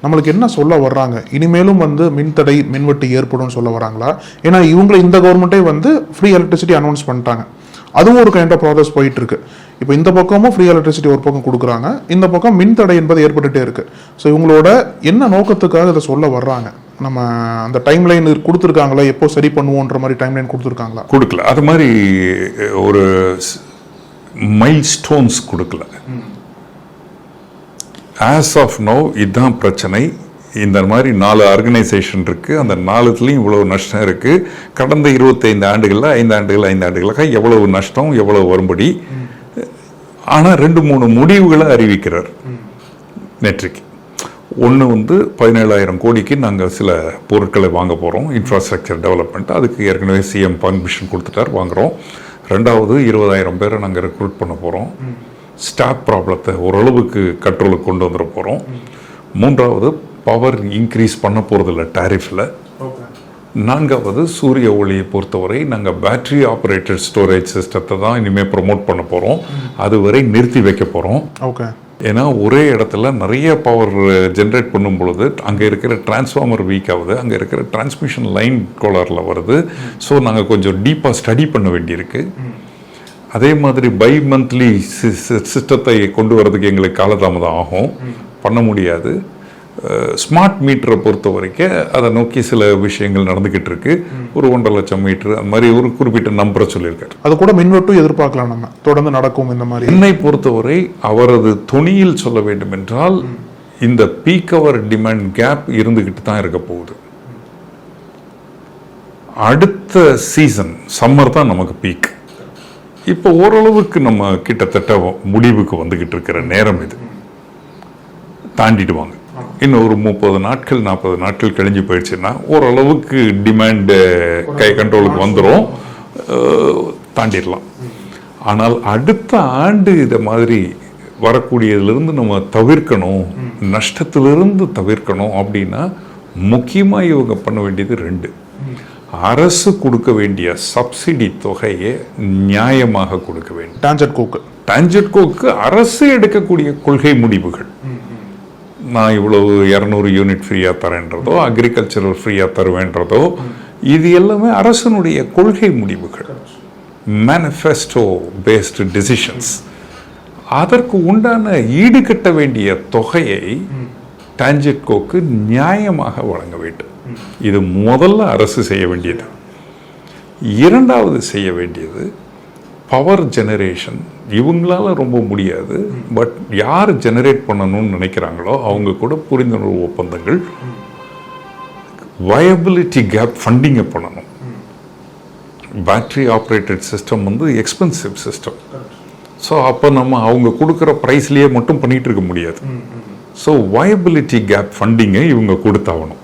நம்மளுக்கு என்ன சொல்ல வர்றாங்க? இனிமேலும் வந்து மின்தடை மின்வெட்டு ஏற்படும் சொல்ல வராங்களா? ஏன்னா இவங்களை இந்த கவர்மெண்ட்டே வந்து ஃப்ரீ எலக்ட்ரிசிட்டி அனௌன்ஸ் பண்ணிட்டாங்க. அதுவும் ஒரு கைண்ட் ஆஃப் ப்ராசஸ் போயிட்டு இருக்கு. இப்போ இந்த பக்கமும் ஃப்ரீ எலக்ட்ரிசிட்டி ஒரு பக்கம் கொடுக்குறாங்க, இந்த பக்கம் மின்தடை என்பது ஏற்பட்டுட்டே இருக்கு. ஸோ இவங்களோட என்ன நோக்கத்துக்காக இதை சொல்ல வர்றாங்க? நம்ம அந்த டைம்லைன் கொடுத்துருக்காங்களா, எப்போ சரி பண்ணுவோன்ற மாதிரி டைம்லைன் கொடுத்துருக்காங்களா? கொடுக்கல. அது மாதிரி ஒரு மைல் ஸ்டோன்ஸ் கொடுக்கல. ஆஸ் ஆஃப் நோ இதுதான் பிரச்சனை, இந்த மாதிரி 4 ஆர்கனைசேஷன் இருக்குது, அந்த 4த்துலேயும் இவ்வளவு நஷ்டம் இருக்குது, கடந்த 25 ஆண்டுகளில் 5 ஆண்டுகளாக எவ்வளவு நஷ்டம் எவ்வளவு வரும்படி. ஆனால் 2-3 முடிவுகளை அறிவிக்கிறார் நேற்றைக்கு. ஒன்று வந்து 17,000 கோடிக்கு நாங்கள் சில பொருட்களை வாங்க போகிறோம், இன்ஃப்ராஸ்ட்ரக்சர் டெவலப்மெண்ட். அதுக்கு ஏற்கனவே சிஎம் பர்மிஷன் கொடுத்துட்டார், வாங்குகிறோம். 2வது 20,000 பேரை நாங்கள் ரெக்ரூட் பண்ண போகிறோம். ஸ்டாஃப் ப்ராப்ளத்தை ஓரளவுக்கு கண்ட்ரோலுக்கு கொண்டு வந்துட போகிறோம். 3வது பவர் இன்க்ரீஸ் பண்ண போகிறதில்ல டாரிஃபில். 4வது சூரிய ஒளியை பொறுத்தவரை நாங்கள் பேட்டரி ஆப்ரேட்டட் ஸ்டோரேஜ் சிஸ்டத்தை தான் இனிமேல் ப்ரொமோட் பண்ண போகிறோம், அதுவரை நிறுத்தி வைக்க போகிறோம். ஓகே. ஏன்னா ஒரே இடத்துல நிறைய பவர் ஜென்ரேட் பண்ணும் பொழுது அங்கே இருக்கிற டிரான்ஸ்ஃபார்மர் வீக் ஆகுது, அங்கே இருக்கிற டிரான்ஸ்மிஷன் லைன் கோளாறில் வருது. ஸோ நாங்கள் கொஞ்சம் டீப்பாக ஸ்டடி பண்ண வேண்டியிருக்கு. அதே மாதிரி பை மந்த்லி சிஸ்டத்தை கொண்டு வரதுக்கு எங்களுக்கு காலதாமதம் ஆகும், பண்ண முடியாது. ஸ்மார்ட் மீட்டரை பொறுத்த வரைக்கும் அதை நோக்கி சில விஷயங்கள் நடந்துக்கிட்டு இருக்கு. ஒரு 1.5 லட்சம் மீட்டர் அந்த மாதிரி ஒரு குறிப்பிட்ட நம்பரை சொல்லியிருக்காரு. அது கூட மின்வெட்டும் எதிர்பார்க்கலாம், நம்ம தொடர்ந்து நடக்கும் இந்த மாதிரி. என்னை பொறுத்தவரை அவரது துணியில் சொல்ல வேண்டும் என்றால் இந்த பீக் அவர் டிமாண்ட் கேப் இருந்துகிட்டு தான் இருக்க போகுது. அடுத்த சீசன் சம்மர் தான் நமக்கு பீக். இப்போ ஓரளவுக்கு நம்ம கிட்டத்தட்ட முடிவுக்கு வந்துகிட்டு இருக்கிற நேரம் இது. தாண்டிடுவாங்க. இன்னும் ஒரு 30 நாட்கள் 40 நாட்கள் கழிஞ்சு போயிடுச்சுன்னா ஓரளவுக்கு டிமாண்டு கண்ட்ரோலுக்கு வந்துடும், தாண்டிடலாம். ஆனால் அடுத்த ஆண்டு இதை மாதிரி வரக்கூடியதுலேருந்து நம்ம தவிர்க்கணும், நஷ்டத்திலிருந்து தவிர்க்கணும் அப்படின்னா முக்கியமாக இவங்க பண்ண வேண்டியது 2. அரசு கொடுக்க வேண்டிய சப்சிடி தொகையை நியாயமாக கொடுக்க வேண்டும். டான்ஜெட்கோக்கு அரசு எடுக்கக்கூடிய கொள்கை முடிவுகள், நான் இவ்வளவு 200 யூனிட் ஃப்ரீயாக தரேன்றதோ, அக்ரிகல்ச்சரல் ஃப்ரீயாக தருவேன்றதோ, இது எல்லாமே அரசனுடைய கொள்கை முடிவுகள், மேனிஃபெஸ்டோ பேஸ்டு டெசிஷன்ஸ். அதற்கு உண்டான ஈடுகட்ட வேண்டிய தொகையை டான்ஜெட்கோக்கு நியாயமாக வழங்க வேண்டும். இது முதல்ல அரசு செய்ய வேண்டியது. இரண்டாவது செய்ய வேண்டியது பவர் ஜெனரேஷன். இவங்களால ரொம்ப முடியாது, பட் யார் ஜெனரேட் பண்ணணும்னு நினைக்கிறாங்களோ அவங்க கூட புரிந்துணர்வு ஒப்பந்தங்கள், வயபிலிட்டி கேப் ஃபண்டிங்கை பண்ணணும். பேட்டரி ஆப்ரேட்டட் சிஸ்டம் வந்து எக்ஸ்பென்சிவ் சிஸ்டம். ஸோ அப்போ நம்ம அவங்க கொடுக்குற ப்ரைஸ்லேயே மட்டும் பண்ணிகிட்டு இருக்க முடியாது. ஸோ வயபிலிட்டி கேப் ஃபண்டிங்கை இவங்க கொடுத்தாகணும்.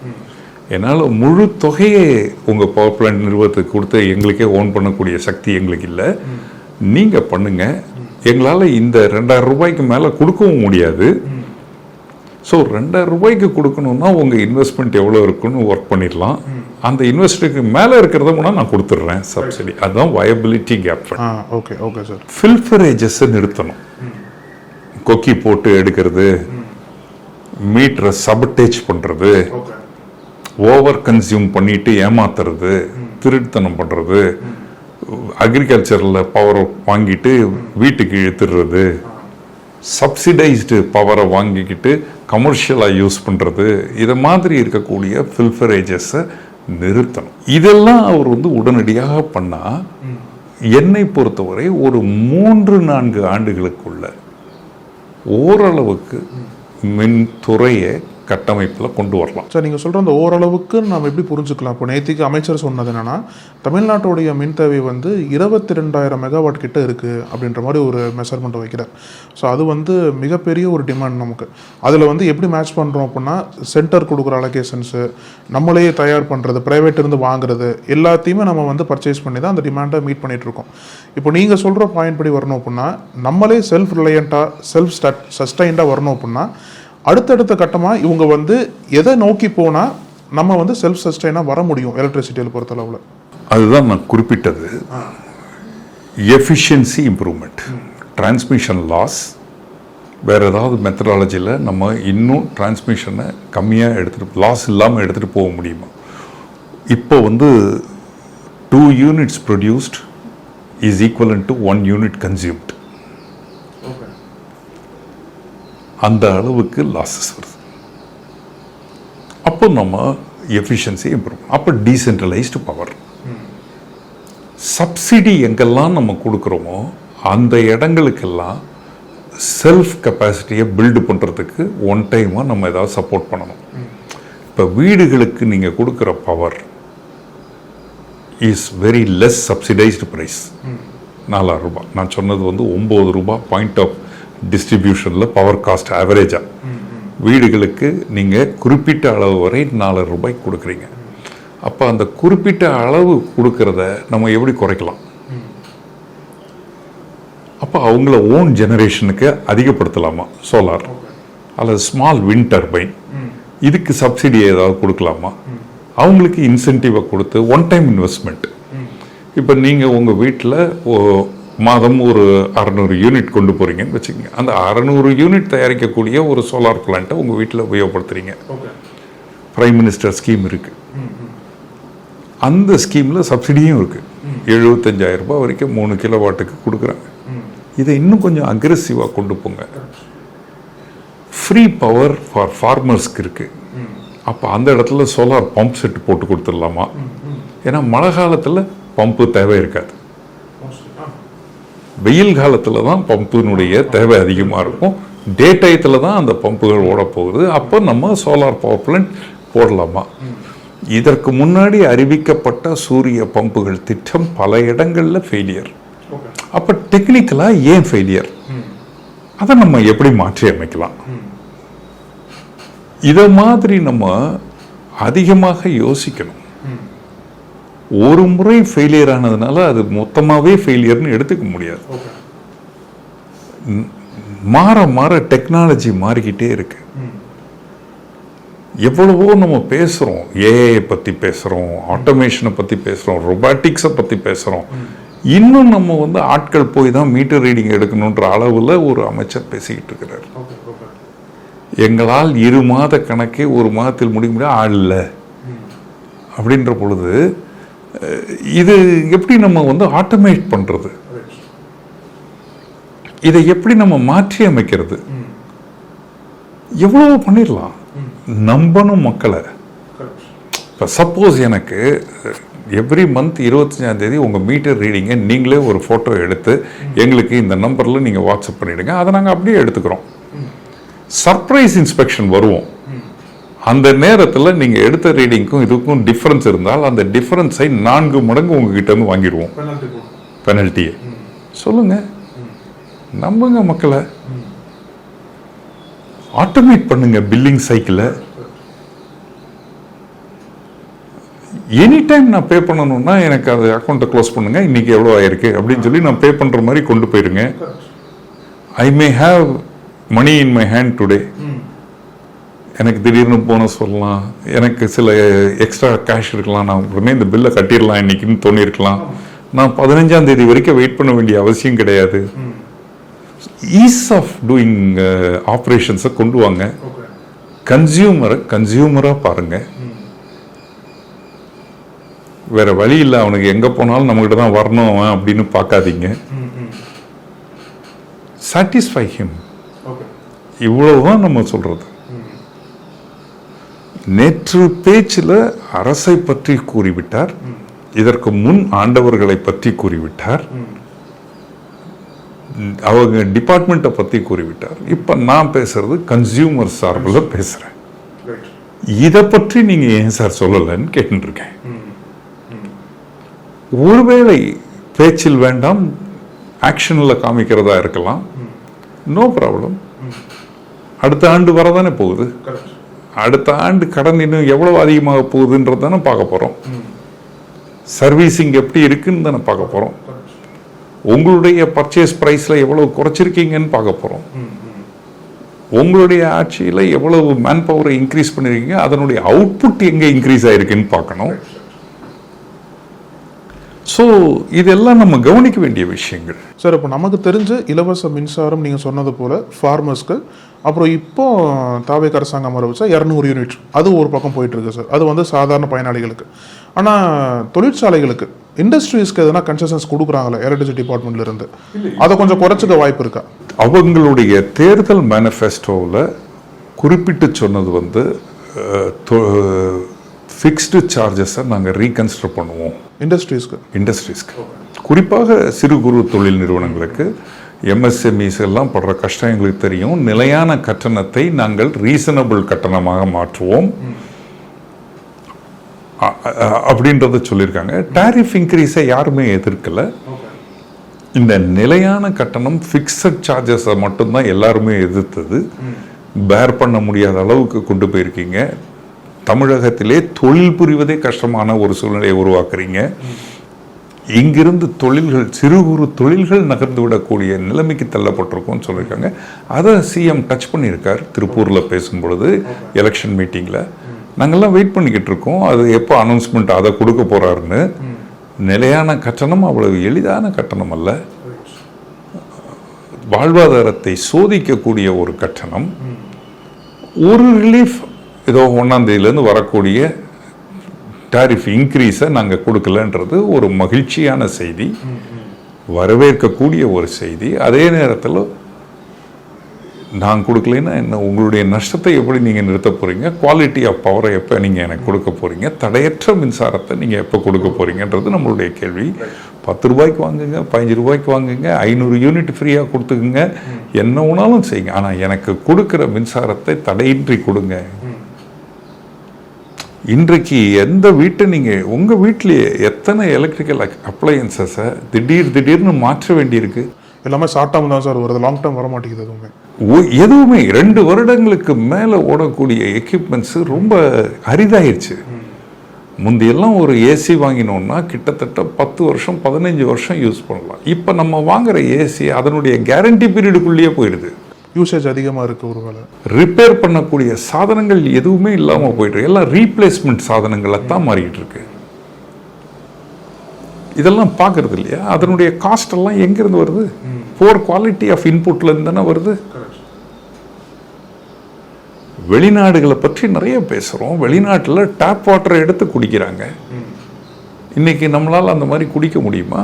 என்னால் முழு தொகையை உங்கள் பவர் பிளான்ட் நிறுவனத்துக்கு கொடுத்து எங்களுக்கே ஓன் பண்ணக்கூடிய சக்தி எங்களுக்கு இல்லை, நீங்கள் பண்ணுங்க. எங்களால் இந்த 2000 ரூபாய்க்கு மேலே கொடுக்கவும் முடியாது. ஸோ 2000 ரூபாய்க்கு கொடுக்கணும்னா உங்கள் இன்வெஸ்ட்மெண்ட் எவ்வளோ இருக்குன்னு ஒர்க் பண்ணிடலாம். அந்த இன்வெஸ்டருக்கு மேலே இருக்கிறத முன்னா நான் கொடுத்துட்றேன் சப்சிடி. அதுதான் viability gap fund. Okay okay sir. ஃபில்ஃபரேஜஸை நிறுத்தணும். கொக்கி போட்டு எடுக்கிறது, மீட்டரை சபட்டேஜ் பண்ணுறது, ஓவர் கன்சியூம் பண்ணிட்டு ஏமாத்துறது, திருட்டுத்தனம் பண்ணுறது, அக்ரிகல்ச்சரில் பவரை வாங்கிட்டு வீட்டுக்கு இழுத்துடுறது, சப்சிடைஸ்டு பவரை வாங்கிக்கிட்டு கமர்ஷியலாக யூஸ் பண்ணுறது, இதை மாதிரி இருக்கக்கூடிய ஃபில்ஃபரேஜஸை நிறுத்தணும். இதெல்லாம் அவர் வந்து உடனடியாக பண்ணால் என்னை பொறுத்தவரை ஒரு 3-4 ஆண்டுகளுக்குள்ள ஓரளவுக்கு மின்துறையை கட்டமைப்பில் கொண்டு வரலாம். சார், நீங்கள் சொல்கிற அந்த ஓரளவுக்கு நம்ம எப்படி புரிஞ்சுக்கலாம்? இப்போ நேற்றுக்கு அமைச்சர் சொன்னது என்னென்னா, தமிழ்நாட்டுடைய மின் தேவை வந்து 22,000 மெகாவாட் கிட்ட இருக்குது அப்படின்ற மாதிரி ஒரு மெஷர்மெண்ட் வைக்கிறார். ஸோ அது வந்து மிகப்பெரிய ஒரு டிமாண்ட் நமக்கு. அதில் வந்து எப்படி மேட்ச் பண்ணுறோம் அப்படின்னா, சென்டர் கொடுக்குற அலோகேஷன்ஸு, நம்மளே தயார் பண்ணுறது, ப்ரைவேட் இருந்து வாங்குறது, எல்லாத்தையுமே நம்ம வந்து பர்ச்சேஸ் பண்ணி தான் அந்த டிமாண்டை மீட் பண்ணிகிட்ருக்கோம். இப்போ நீங்கள் சொல்கிற பாயிண்ட் படி வரணும் அப்படின்னா, நம்மளே செல்ஃப் ரிலையண்ட்டாக செல்ஃப் சஸ்டைன்டாக வரணும் அப்படின்னா, அடுத்தடுத்த கட்டமாக இவங்க வந்து எதை நோக்கி போனால் நம்ம வந்து செல்ஃப் சஸ்டைனாக வர முடியும் எலக்ட்ரிசிட்டியில் பொறுத்தளவில்? அதுதான் நான் குறிப்பிட்டது. Efficiency improvement, transmission loss. வேறு ஏதாவது மெத்தடாலஜியில் நம்ம இன்னும் டிரான்ஸ்மிஷனை கம்மியாக எடுத்துகிட்டு, லாஸ் இல்லாமல் எடுத்துகிட்டு போக முடியுமா? இப்போ வந்து 2 units produced is equivalent to 1 unit consumed. அந்த அளவுக்கு லாஸஸ் வருது. அப்போ நம்ம எஃபிஷியன்சி இம்ப்ரூவ். அப்போ டீசென்ட்ரலைஸ்டு பவர். சப்சிடி எங்கெல்லாம் நம்ம கொடுக்குறோமோ அந்த இடங்களுக்கெல்லாம் செல்ஃப் கெப்பாசிட்டியை பில்டு பண்ணுறதுக்கு ஒன் டைமாக நம்ம ஏதாவது சப்போர்ட் பண்ணணும். இப்போ வீடுகளுக்கு நீங்கள் கொடுக்குற power is very less subsidised price. 4,000 ரூபாய். நான் சொன்னது வந்து 9 ரூபாய் பாயிண்ட் ஆஃப் டிஸ்ட்ரிபியூஷனில் பவர் காஸ்ட் ஆவரேஜாக. வீடுகளுக்கு நீங்கள் குறிப்பிட்ட அளவு வரை 4,000 ரூபாய்க்கு கொடுக்குறீங்க. அப்போ அந்த குறிப்பிட்ட அளவு கொடுக்கறத நம்ம எப்படி குறைக்கலாம்? அப்போ அவங்கள ஓன் ஜெனரேஷனுக்கு அதிகப்படுத்தலாமா? சோலார் அல்லது ஸ்மால் விண்ட் டர்பைன், இதுக்கு சப்சிடி ஏதாவது கொடுக்கலாமா? அவங்களுக்கு இன்சென்டிவை கொடுத்து ஒன் டைம் இன்வெஸ்ட்மெண்ட். இப்போ நீங்கள் உங்கள் வீட்டில் மாதம் ஒரு 600 யூனிட் கொண்டு போகிறீங்கன்னு வச்சுக்கோங்க. அந்த 600 யூனிட் தயாரிக்கக்கூடிய ஒரு சோலார் பிளான்ட்டை உங்கள் வீட்டில் உபயோகப்படுத்துகிறீங்க. பிரைம் மினிஸ்டர் ஸ்கீம் இருக்குது. அந்த ஸ்கீமில் சப்சிடியும் இருக்குது. 75,000 ரூபாய் வரைக்கும் 3 கிலோவாட்டுக்கு கொடுக்குறாங்க. இதை இன்னும் கொஞ்சம் அக்ரெசிவாக கொண்டு போங்க. ஃப்ரீ பவர் ஃபார் ஃபார்மர்ஸ்க்கு இருக்குது. அப்போ அந்த இடத்துல சோலார் பம்ப் செட் போட்டு கொடுத்துடலாமா? ஏன்னா மழை காலத்தில் பம்பு தேவை இருக்காது. வெயில் காலத்தில் தான் பம்பினுடைய தேவை அதிகமாக இருக்கும். டே டயத்தில் தான் அந்த பம்புகள் ஓட போகுது. அப்போ நம்ம சோலார் பவர் பிளான்ட் போடலாமா? இதற்கு முன்னாடி அறிவிக்கப்பட்ட சூரிய பம்புகள் திட்டம் பல இடங்களில் ஃபெயிலியர். அப்போ டெக்னிக்கலாக ஏன் ஃபெயிலியர்? அதை நம்ம எப்படி மாற்றி அமைக்கலாம்? இதை மாதிரி நம்ம அதிகமாக யோசிக்கணும். ஒரு முறை ஃபெயிலியர் ஆனதுனால அது மொத்தமாகவே ஃபெயிலியர்னு எடுத்துக்க முடியாது. மாற மாற டெக்னாலஜி மாறிக்கிட்டே இருக்கு. எவ்வளவோ நம்ம பேசுகிறோம், ஏஐ பற்றி பேசுகிறோம், ஆட்டோமேஷனை பற்றி பேசுகிறோம், ரொபாட்டிக்ஸை பற்றி பேசுகிறோம். இன்னும் நம்ம ஆட்கள் போய் தான் மீட்டர் ரீடிங் எடுக்கணுன்ற அளவில் ஒரு அமைச்சர் பேசிக்கிட்டு இருக்கிறார். எங்களால் 2 மாத கணக்கே 1 மாதத்தில் முடிக்க முடியாது, ஆள் இல்லை அப்படின்ற பொழுது இது எப்படி நம்ம ஆட்டோமேட் பண்ணுறது? இதை எப்படி நம்ம மாற்றி அமைக்கிறது? எவ்வளவோ பண்ணிடலாம். நம்பணும் மக்களை. இப்போ சப்போஸ் எனக்கு எவ்ரி மந்த் 25ஆம் தேதி உங்கள் மீட்டர் ரீடிங்கை நீங்களே ஒரு ஃபோட்டோ எடுத்து எங்களுக்கு இந்த நம்பரில் நீங்கள் வாட்ஸ்அப் பண்ணிவிடுங்க, அதை நாங்கள் அப்படியே எடுத்துக்கிறோம். சர்ப்ரைஸ் இன்ஸ்பெக்ஷன் வருவோம். அந்த நேரத்தில் நீங்கள் எடுத்த ரீடிங்க்கும் இதுக்கும் டிஃப்ரென்ஸ் இருந்தால் அந்த டிஃப்ரென்ஸை 4 மடங்கு உங்ககிட்ட இருந்து வாங்கிடுவோம். பெனல்ட்டியை சொல்லுங்க, நம்புங்க மக்களை. ஆட்டோமேட் பண்ணுங்க பில்லிங் சைக்கிளை. எனி டைம் நான் பே பண்ணணும்னா எனக்கு அது அக்கௌண்ட்டை க்ளோஸ் பண்ணுங்க, இன்னைக்கு எவ்வளோ ஆயிருக்கு அப்படின்னு சொல்லி நான் பே பண்ணுற மாதிரி கொண்டு போயிருங்க. I may have money in my hand today. எனக்கு திடீர்னு போனஸ் சொல்லலாம், எனக்கு சில எக்ஸ்ட்ரா கேஷ் இருக்கலாம், நான் உடனே இந்த பில்லை கட்டிடலாம் இன்னைக்குன்னு தோணியிருக்கலாம். நான் 15ஆம் தேதி வரைக்கும் வெயிட் பண்ண வேண்டிய அவசியம் கிடையாது. ஈஸ் ஆஃப் டூயிங் ஆப்ரேஷன்ஸை கொண்டு வாங்க. கன்சியூமராக பாருங்க. வேற வழி இல்லை, அவனுக்கு எங்கே போனாலும் நம்மகிட்ட தான் வரணும் அவன் அப்படின்னு பார்க்காதீங்க. Satisfy him. இவ்வளவுதான் நம்ம சொல்றது. நேற்று பேச்சில் அரசை பற்றி கூறிவிட்டார், இதற்கு முன் ஆண்டவர்களை பற்றி கூறிவிட்டார், அவங்க டிபார்ட்மெண்ட்டை பற்றி கூறிவிட்டார். இப்போ நான் பேசுறது கன்சியூமர் சார்பில் பேசுகிறேன். இதை பற்றி நீங்கள் ஏன் சார் சொல்லலைன்னு கேட்டுருக்கேன். ஒருவேளை பேச்சில் வேண்டாம், ஆக்ஷனில் காமிக்கிறதா இருக்கலாம், நோ ப்ராப்ளம். அடுத்த ஆண்டு வரதானே போகுது. அடுத்த ஆண்டு கடன் இன்னும் எவ்வளவு அதிகமாக போகுதுன்றது தானே பார்க்க போகிறோம். சர்வீசிங் எப்படி இருக்குன்னு தானே பார்க்க போகிறோம். உங்களுடைய பர்ச்சேஸ் ப்ரைஸில் எவ்வளவு குறைச்சிருக்கீங்கன்னு பார்க்க போகிறோம். உங்களுடைய ஆட்சியில் எவ்வளவு மேன் பவரை இன்க்ரீஸ் பண்ணிருக்கீங்க, அதனுடைய அவுட்புட் எங்கே இன்க்ரீஸ் ஆயிருக்குன்னு பார்க்கணும். ஸோ இதெல்லாம் நம்ம கவனிக்க வேண்டிய விஷயங்கள். சார், இப்போ நமக்கு தெரிஞ்ச இலவச மின்சாரம் நீங்கள் சொன்னது போல் ஃபார்மர்ஸ்க்கு, அப்புறம் இப்போ தாவேக அரசாங்கம் அறிவிச்சா 200 யூனிட், அது ஒரு பக்கம் போயிட்டுருக்கு சார். அது சாதாரண பயனாளிகளுக்கு. ஆனால் தொழிற்சாலைகளுக்கு, இண்டஸ்ட்ரீஸ்க்கு எதனா கன்செஷன்ஸ் கொடுக்குறாங்களா எலக்ட்ரிசிட்டி டிபார்ட்மெண்ட்லேருந்து? அதை கொஞ்சம் குறைச்சிக்க வாய்ப்பு இருக்கா? அவங்களுடைய தேர்தல் மேனிஃபெஸ்டோவில் குறிப்பிட்டு சொன்னது ஃபிக்ஸ்டு சார்ஜஸை நாங்கள் ரீகன்சிடர் பண்ணுவோம் இண்டஸ்ட்ரீஸ்க்கு. குறிப்பாக சிறு குறு தொழில் நிறுவனங்களுக்கு, எம்எஸ்எம்இஸ் எல்லாம் படுற கஷ்டம் எங்களுக்கு தெரியும். நிலையான கட்டணத்தை நாங்கள் ரீசனபிள் கட்டணமாக மாற்றுவோம் அப்படின்றத சொல்லியிருக்காங்க. டாரிஃப் இன்க்ரீஸை யாருமே எதிர்க்கலை. இந்த நிலையான கட்டணம் ஃபிக்ஸட் சார்ஜஸை மட்டும்தான் எல்லாருமே எதிர்த்தது. பேர் பண்ண முடியாத அளவுக்கு கொண்டு போயிருக்கீங்க. தமிழகத்திலே தொழில் புரிவதே கஷ்டமான ஒரு சூழ்நிலையை உருவாக்குறீங்க. இங்கிருந்து தொழில்கள், சிறு குறு தொழில்கள் நகர்ந்து விடக்கூடிய நிலைமைக்கு தள்ளப்பட்டிருக்கோம்னு சொல்லியிருக்காங்க. அதை சிஎம் டச் பண்ணியிருக்கார் திருப்பூரில் பேசும்பொழுது, எலெக்ஷன் மீட்டிங்கில். நாங்கள்லாம் வெயிட் பண்ணிக்கிட்டு இருக்கோம், அது எப்போ அனௌன்ஸ்மெண்ட் அதை கொடுக்க போகிறாருன்னு. நிலையான கட்டணம் அவ்வளவு எளிதான கட்டணம் அல்ல. வாழ்வாதாரத்தை சோதிக்கக்கூடிய ஒரு கட்டணம், ஒரு ரிலீஃப் ஏதோ 1ஆம் தேதியிலேருந்து வரக்கூடிய டாரிஃப் இன்க்ரீஸை நாங்கள் கொடுக்கலன்றது ஒரு மகிழ்ச்சியான செய்தி, வரவேற்கக்கூடிய ஒரு செய்தி. அதே நேரத்தில் நான் கொடுக்கலைன்னா என்ன, உங்களுடைய நஷ்டத்தை எப்படி நீங்கள் நிறுத்த போகிறீங்க, குவாலிட்டி ஆஃப் பவரை எப்போ நீங்கள் எனக்கு கொடுக்க போகிறீங்க, தடையற்ற மின்சாரத்தை நீங்கள் எப்போ கொடுக்க போகிறீங்கன்றது நம்மளுடைய கேள்வி. 10 ரூபாய்க்கு வாங்குங்க, 15 ரூபாய்க்கு வாங்குங்க, 500 யூனிட் ஃப்ரீயாக கொடுத்துக்குங்க, என்ன வேணாலும் செய்யுங்க, ஆனால் எனக்கு கொடுக்குற மின்சாரத்தை தடையின்றி கொடுங்க. இன்றைக்கு எந்த வீட்டை நீங்கள் உங்கள் வீட்டிலேயே எத்தனை எலக்ட்ரிக்கல் அப்ளையன்சஸை திடீர்னு மாற்ற வேண்டியிருக்கு? எல்லாமே ஷார்ட் டேர்ம் தான் சார் வருது, லாங் டேர்ம் வர மாட்டேங்குது எதுவுமே. எதுவுமே 2 வருடங்களுக்கு மேலே ஓடக்கூடிய எக்யூப்மெண்ட்ஸு ரொம்ப அரிதாயிருச்சு. முந்தையெல்லாம் ஒரு ஏசி வாங்கினோம்னா கிட்டத்தட்ட 10 வருஷம் 15 வருஷம் யூஸ் பண்ணலாம். இப்போ நம்ம வாங்குற ஏசி அதனுடைய கேரண்டி பீரியடுக்குள்ளேயே போயிடுது. யூசேஜ் அதிகமாக இருக்குது. ஒரு வேலை ரிப்பேர் பண்ணக்கூடிய சாதனங்கள் எதுவுமே இல்லாமல் போயிட்டு எல்லாம் ரீப்ளேஸ்மெண்ட் சாதனங்களை தான் மாறிட்டு இருக்கு. இதெல்லாம் பார்க்கறது இல்லையா? அதனுடைய காஸ்ட் எல்லாம் எங்கேருந்து வருது? போர் குவாலிட்டி ஆஃப் இன்புட்லேருந்து தானே வருது. வெளிநாடுகளை பற்றி நிறைய பேசுகிறோம். வெளிநாட்டில் டேப் வாட்டரை எடுத்து குடிக்கிறாங்க. இன்னைக்கு நம்மளால் அந்த மாதிரி குடிக்க முடியுமா?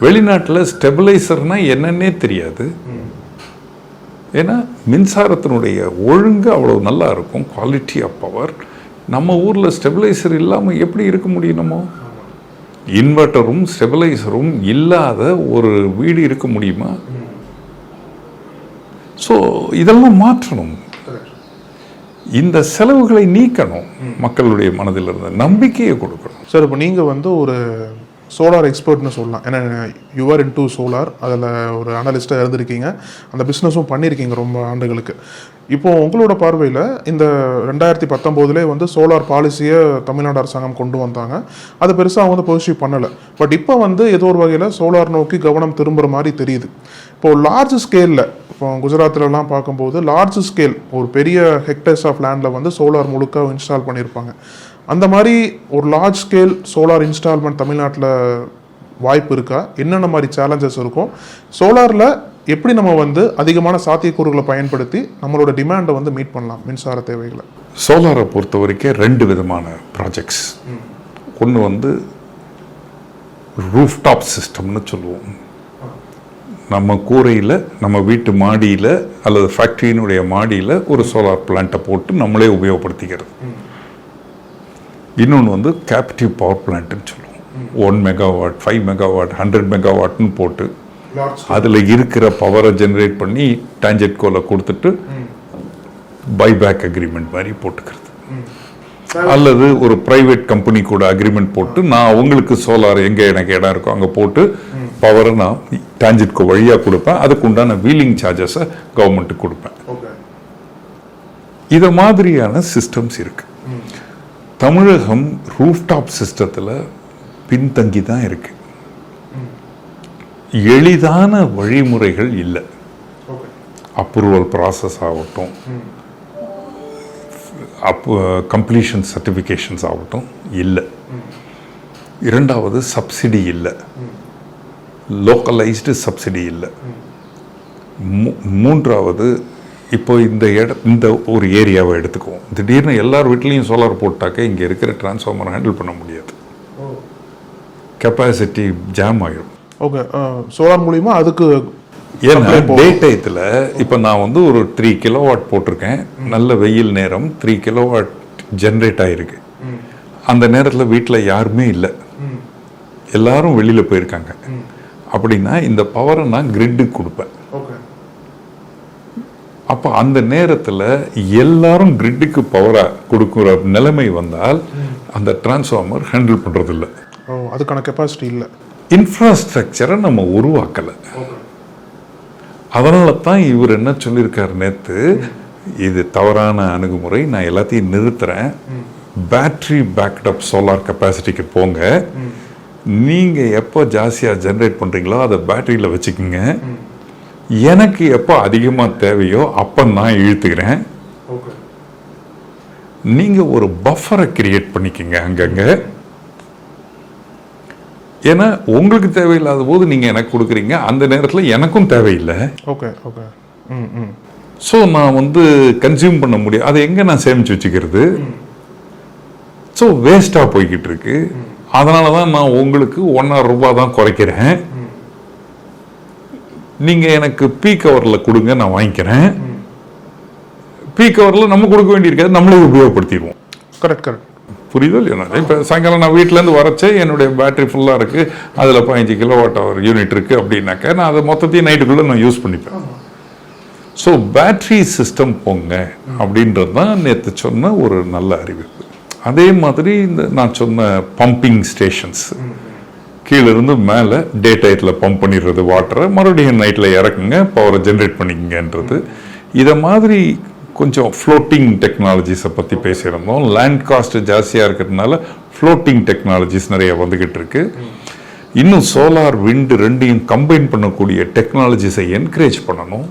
வெளிநாட்டில் ஸ்டெபிளைசர்னா என்னன்னே தெரியாது. ஏன்னா மின்சாரத்தினுடைய ஒழுங்கு அவ்வளோ நல்லா இருக்கும், குவாலிட்டி ஆஃப் பவர். நம்ம ஊரில் ஸ்டெபிளைசர் இல்லாமல் எப்படி இருக்க முடியும்? நம்ம இன்வெர்ட்டரும் ஸ்டெபிளைசரும் இல்லாத ஒரு வீடு இருக்க முடியுமா? ஸோ இதெல்லாம் மாற்றணும். இந்த செலவுகளை நீக்கணும். மக்களுடைய மனதில் இருந்த நம்பிக்கையை கொடுக்கணும். சார், இப்போ நீங்கள் வந்து ஒரு சோலார் எக்ஸ்பர்ட்னு சொல்லலாம். ஏன்னா யுவர் இன்டூ சோலார், அதில் ஒரு அனலிஸ்ட்டாக இருந்திருக்கீங்க, அந்த பிஸ்னஸும் பண்ணியிருக்கீங்க ரொம்ப ஆண்டுகளுக்கு. இப்போது உங்களோட பார்வையில் இந்த 2019 வந்து சோலார் பாலிசியை தமிழ்நாடு அரசாங்கம் கொண்டு வந்தாங்க. அது பெருசாக அவங்க வந்து பர்சீவ் பண்ணலை. பட் இப்போ வந்து ஏதோ ஒரு வகையில் சோலார் நோக்கி கவனம் திரும்புகிற மாதிரி தெரியுது. இப்போது லார்ஜ் ஸ்கேலில், இப்போ குஜராத்லலாம் பார்க்கும்போது லார்ஜ் ஸ்கேல் ஒரு பெரிய ஹெக்டர்ஸ் ஆஃப் லேண்டில் வந்து சோலார் முழுக்க இன்ஸ்டால் பண்ணியிருப்பாங்க. அந்த மாதிரி ஒரு லார்ஜ் ஸ்கேல் சோலார் இன்ஸ்டால்மெண்ட் தமிழ்நாட்டில் வாய்ப்பு இருக்கா? என்னென்ன மாதிரி சேலஞ்சஸ் இருக்கும்? சோலாரில் எப்படி நம்ம வந்து அதிகமான சாத்தியக்கூறுகளை பயன்படுத்தி நம்மளோட டிமாண்டை வந்து மீட் பண்ணலாம், மின்சார தேவைகளை? சோலாரை பொறுத்த வரைக்கும் 2 விதமான ப்ராஜெக்ட்ஸ். ஒன்று வந்து ரூஃப்டாப் சிஸ்டம்னு சொல்லுவோம். நம்ம கூரையில், நம்ம வீட்டு மாடியில் அல்லது ஃபேக்ட்ரியினுடைய மாடியில் ஒரு சோலார் பிளான்ட்டை போட்டு நம்மளே உபயோகப்படுத்திக்கிறது. இன்னொன்று வந்து கேப்டிவ் பவர் பிளான்ட்னு சொல்லுவோம். 1 மெகாவாட், 5 மெகாவாட், 100 மெகாவாட்னு போட்டு அதில் இருக்கிற பவரை ஜென்ரேட் பண்ணி டான்ஜெட்கோவில் கொடுத்துட்டு பைபேக் அக்ரிமெண்ட் மாதிரி போட்டுக்கிறது. அல்லது ஒரு ப்ரைவேட் கம்பெனி கூட அக்ரிமெண்ட் போட்டு நான் உங்களுக்கு சோலார் எங்கே எனக்கு இடம் இருக்கோ அங்கே போட்டு பவரை நான் டான்ஜெட்கோ வழியாக கொடுப்பேன். அதுக்கு உண்டான வீலிங் சார்ஜஸை கவர்மெண்ட்டுக்கு கொடுப்பேன். இதை மாதிரியான சிஸ்டம்ஸ் இருக்கு. தமிழகம் ரூஃப்டாப் சிஸ்டத்தில் பின்தங்கி தான் இருக்கு. எளிதான வழிமுறைகள் இல்லை. அப்ரூவல் ப்ராசஸ் ஆகட்டும், கம்ப்ளீஷன் சர்டிஃபிகேஷன்ஸ் ஆகட்டும் இல்லை. இரண்டாவது சப்சிடி இல்லை, லோக்கலைஸ்டு சப்சிடி இல்லை. மூன்றாவது இப்போ இந்த ஒரு ஏரியாவை எடுத்துக்குவோம். திடீர்னு எல்லார் வீட்லேயும் சோலார் போட்டாக்க இங்கே இருக்கிற டிரான்ஸ்ஃபார்மரை ஹேண்டில் பண்ண முடியாது, கெப்பாசிட்டி ஜாம் ஆகிடும். ஓகே, சோலார் மூலிமா அதுக்கு ஏன்னா டே டயத்தில் இப்போ நான் வந்து ஒரு 3 கிலோவாட் போட்டிருக்கேன். நல்ல வெயில் நேரம், 3 கிலோவாட் ஜென்ரேட் ஆகிருக்கு. அந்த நேரத்தில் வீட்டில் யாருமே இல்லை, எல்லாரும் வெளியில் போயிருக்காங்க. அப்படின்னா இந்த பவரை நான் கிரிட்டுக்கு கொடுப்பேன். அப்போ அந்த நேரத்தில் எல்லாரும் கிரிட்டுக்கு பவரை கொடுக்குற நிலைமை வந்தால் அந்த டிரான்ஸ்ஃபார்மர் ஹேண்டில் பண்ணுறதில்ல. அதுக்கான கெப்பாசிட்டி இல்லை, இன்ஃப்ராஸ்ட்ரக்சரை நம்ம உருவாக்கலை. அதனால தான் இவர் என்ன சொல்லியிருக்காரு நேற்று, இது தவறான அணுகுமுறை, நான் எல்லாத்தையும் நிறுத்துறேன், பேட்ரி பேக்கப் சோலார் கெப்பாசிட்டிக்கு போங்க, நீங்கள் எப்போ ஜாஸ்தியாக ஜென்ரேட் பண்ணுறீங்களோ அதை பேட்டரியில் வச்சுக்கோங்க, எனக்கு எப்போ அதிகமாக தேவையோ அப்போ நான் இழுத்துக்கிறேன், நீங்கள் ஒரு பஃபரை கிரியேட் பண்ணிக்கோங்க அங்கங்கே. ஏன்னா உங்களுக்கு தேவையில்லாத போது நீங்கள் எனக்கு கொடுக்குறீங்க, அந்த நேரத்தில் எனக்கும் தேவையில்லை. Okay okay. ம் ம். ஸோ நான் வந்து கன்சியூம் பண்ண முடியும், அதை எங்கே நான் சேமித்து வச்சுக்கிறது? ஸோ வேஸ்ட்டாக போய்கிட்டு இருக்கு. அதனால தான் நான் உங்களுக்கு 1.5 ரூபா தான் குறைக்கிறேன். நீங்கள் எனக்கு பீக் ஹவரில் கொடுங்க, நான் வாங்கிக்கிறேன். பீக் ஹவரில் நம்ம கொடுக்க வேண்டியிருக்காது, நம்மளே உபயோகப்படுத்திடுவோம். Correct correct. புரியுதோ இல்லையா? இப்போ சாயங்காலம் நான் வீட்டிலேருந்து வரச்சே என்னுடைய பேட்டரி ஃபுல்லாக இருக்குது, அதில் 15 kWh யூனிட் இருக்குது அப்படின்னாக்க நான் அதை மொத்தத்தையும் நைட்டுக்குள்ளே நான் யூஸ் பண்ணிப்பேன். ஸோ பேட்ரி சிஸ்டம் போங்க அப்படின்றது தான் நேற்று சொன்ன ஒரு நல்ல அறிவிப்பு. அதே மாதிரி இந்த நான் சொன்ன பம்பிங் ஸ்டேஷன்ஸ், கீழேருந்து மேலே டே டயத்தில் பம்ப் பண்ணிடுறது வாட்டரை, மறுபடியும் நைட்டில் இறக்குங்க, பவரை ஜென்ரேட் பண்ணிக்கங்கன்றது. இதை மாதிரி கொஞ்சம் ஃப்ளோட்டிங் டெக்னாலஜிஸை பற்றி பேசியிருந்தோம். லேண்ட் காஸ்ட் ஜாஸ்தியாக இருக்கிறதுனால ஃப்ளோட்டிங் டெக்னாலஜிஸ் நிறைய வந்துக்கிட்டு இருக்கு. இன்னும் சோலார் விண்டு ரெண்டையும் கம்பைன் பண்ணக்கூடிய டெக்னாலஜிஸை என்கரேஜ் பண்ணணும்.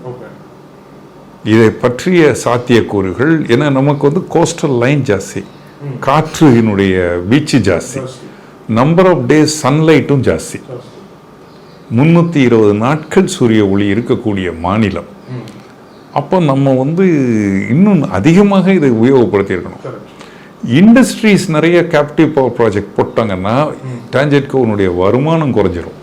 இதை பற்றிய சாத்தியக்கூறுகள், ஏன்னா நமக்கு வந்து கோஸ்டல் லைன் ஜாஸ்தி, காற்றினுடைய வீச்சு ஜாஸ்தி, நம்பர் ஆஃப் டேஸ் சன்லைட்டும் ஜாஸ்தி, 320 நாட்கள் சூரிய ஒளி இருக்கக்கூடிய மாநிலம். அப்போ நம்ம வந்து இன்னும் அதிகமாக இதை உபயோகப்படுத்தியிருக்கணும். இண்டஸ்ட்ரீஸ் நிறைய கேப்டிவ் பவர் ப்ராஜெக்ட் போட்டாங்கன்னா டான்ஜெட்கோனுடைய வருமானம் குறைஞ்சிரும்.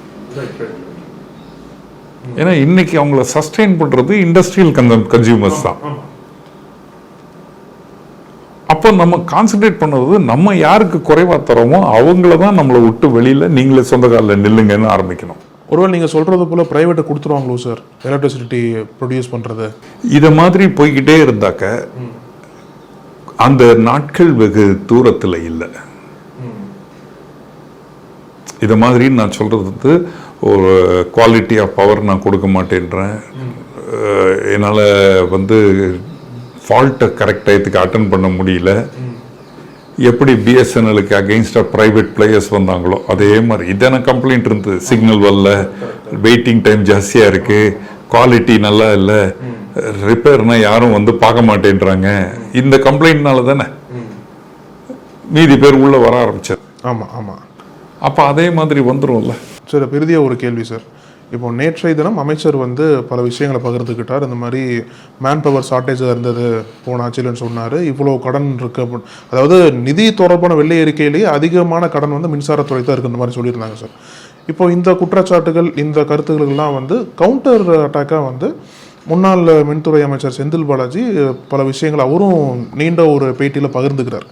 ஏன்னா இன்னைக்கு அவங்கள சஸ்டெயின் பண்றது இண்டஸ்ட்ரியல் கன்சியூமர்ஸ் தான். அப்போ நம்ம கான்சென்ட்ரேட் பண்ணுறது நம்ம யாருக்கு குறைவா தரோமோ அவங்கள தான் நம்மளை விட்டு வெளியில நீங்களே சொந்த காலில் நில்லுங்கன்னு ஆரம்பிக்கணும். ஒருவேளை நீங்கள் சொல்கிறது போல் ப்ரைவேட்டை கொடுத்துருவாங்களோ சார் எலக்ட்ரிசிட்டி ப்ரொடியூஸ் பண்ணுறது? இதை மாதிரி போய்கிட்டே இருந்தாக்க அந்த நாட்கள் வெகு தூரத்தில் இல்லை. இதை மாதிரி நான் சொல்கிறது வந்து ஒரு குவாலிட்டி ஆஃப் பவர் நான் கொடுக்க மாட்டேன்றேன், என்னால் வந்து ஃபால்ட்டை கரெக்ட் டயத்துக்கு அட்டன் பண்ண முடியல. எப்படி பிஎஸ்என்எலுக்கு அகெயின்ஸ்டாக ப்ரைவேட் பிளேயர்ஸ் வந்தாங்களோ அதே மாதிரி இதான கம்ப்ளைண்ட் இருந்தது. சிக்னல் வரல, வெயிட்டிங் டைம் ஜாஸ்தியாக இருக்குது, குவாலிட்டி நல்லா இல்லை, ரிப்பேர்னா யாரும் வந்து பார்க்க மாட்டேன்றாங்க. இந்த கம்ப்ளைண்ட்னால தானே மீதி பேர் உள்ளே வர ஆரம்பிச்சார். ஆமாம் ஆமாம். அப்போ அதே மாதிரி வந்துடும்ல சார். பெரிய ஒரு கேள்வி சார், இப்போ நேற்றைய தினம் அமைச்சர் வந்து பல விஷயங்களை பகிர்ந்துக்கிட்டார். இந்த மாதிரி மேன் பவர் ஷார்ட்டேஜாக இருந்தது போன ஆட்சியில்னு சொன்னார். இவ்வளோ கடன் இருக்கு, அதாவது நிதி தொடர்பான வெள்ளை அறிக்கையிலேயே அதிகமான கடன் வந்து மின்சாரத்துறை தான் இருக்குன்ற மாதிரி சொல்லியிருந்தாங்க சார். இப்போ இந்த குற்றச்சாட்டுகள், இந்த கருத்துக்கள்லாம் வந்து கவுண்டர் அட்டாக்காக வந்து முன்னாள் மின்துறை அமைச்சர் செந்தில் பாலாஜி பல விஷயங்களை அவரும் நீண்ட ஒரு பேட்டியில் பகிர்ந்துக்கிறார்.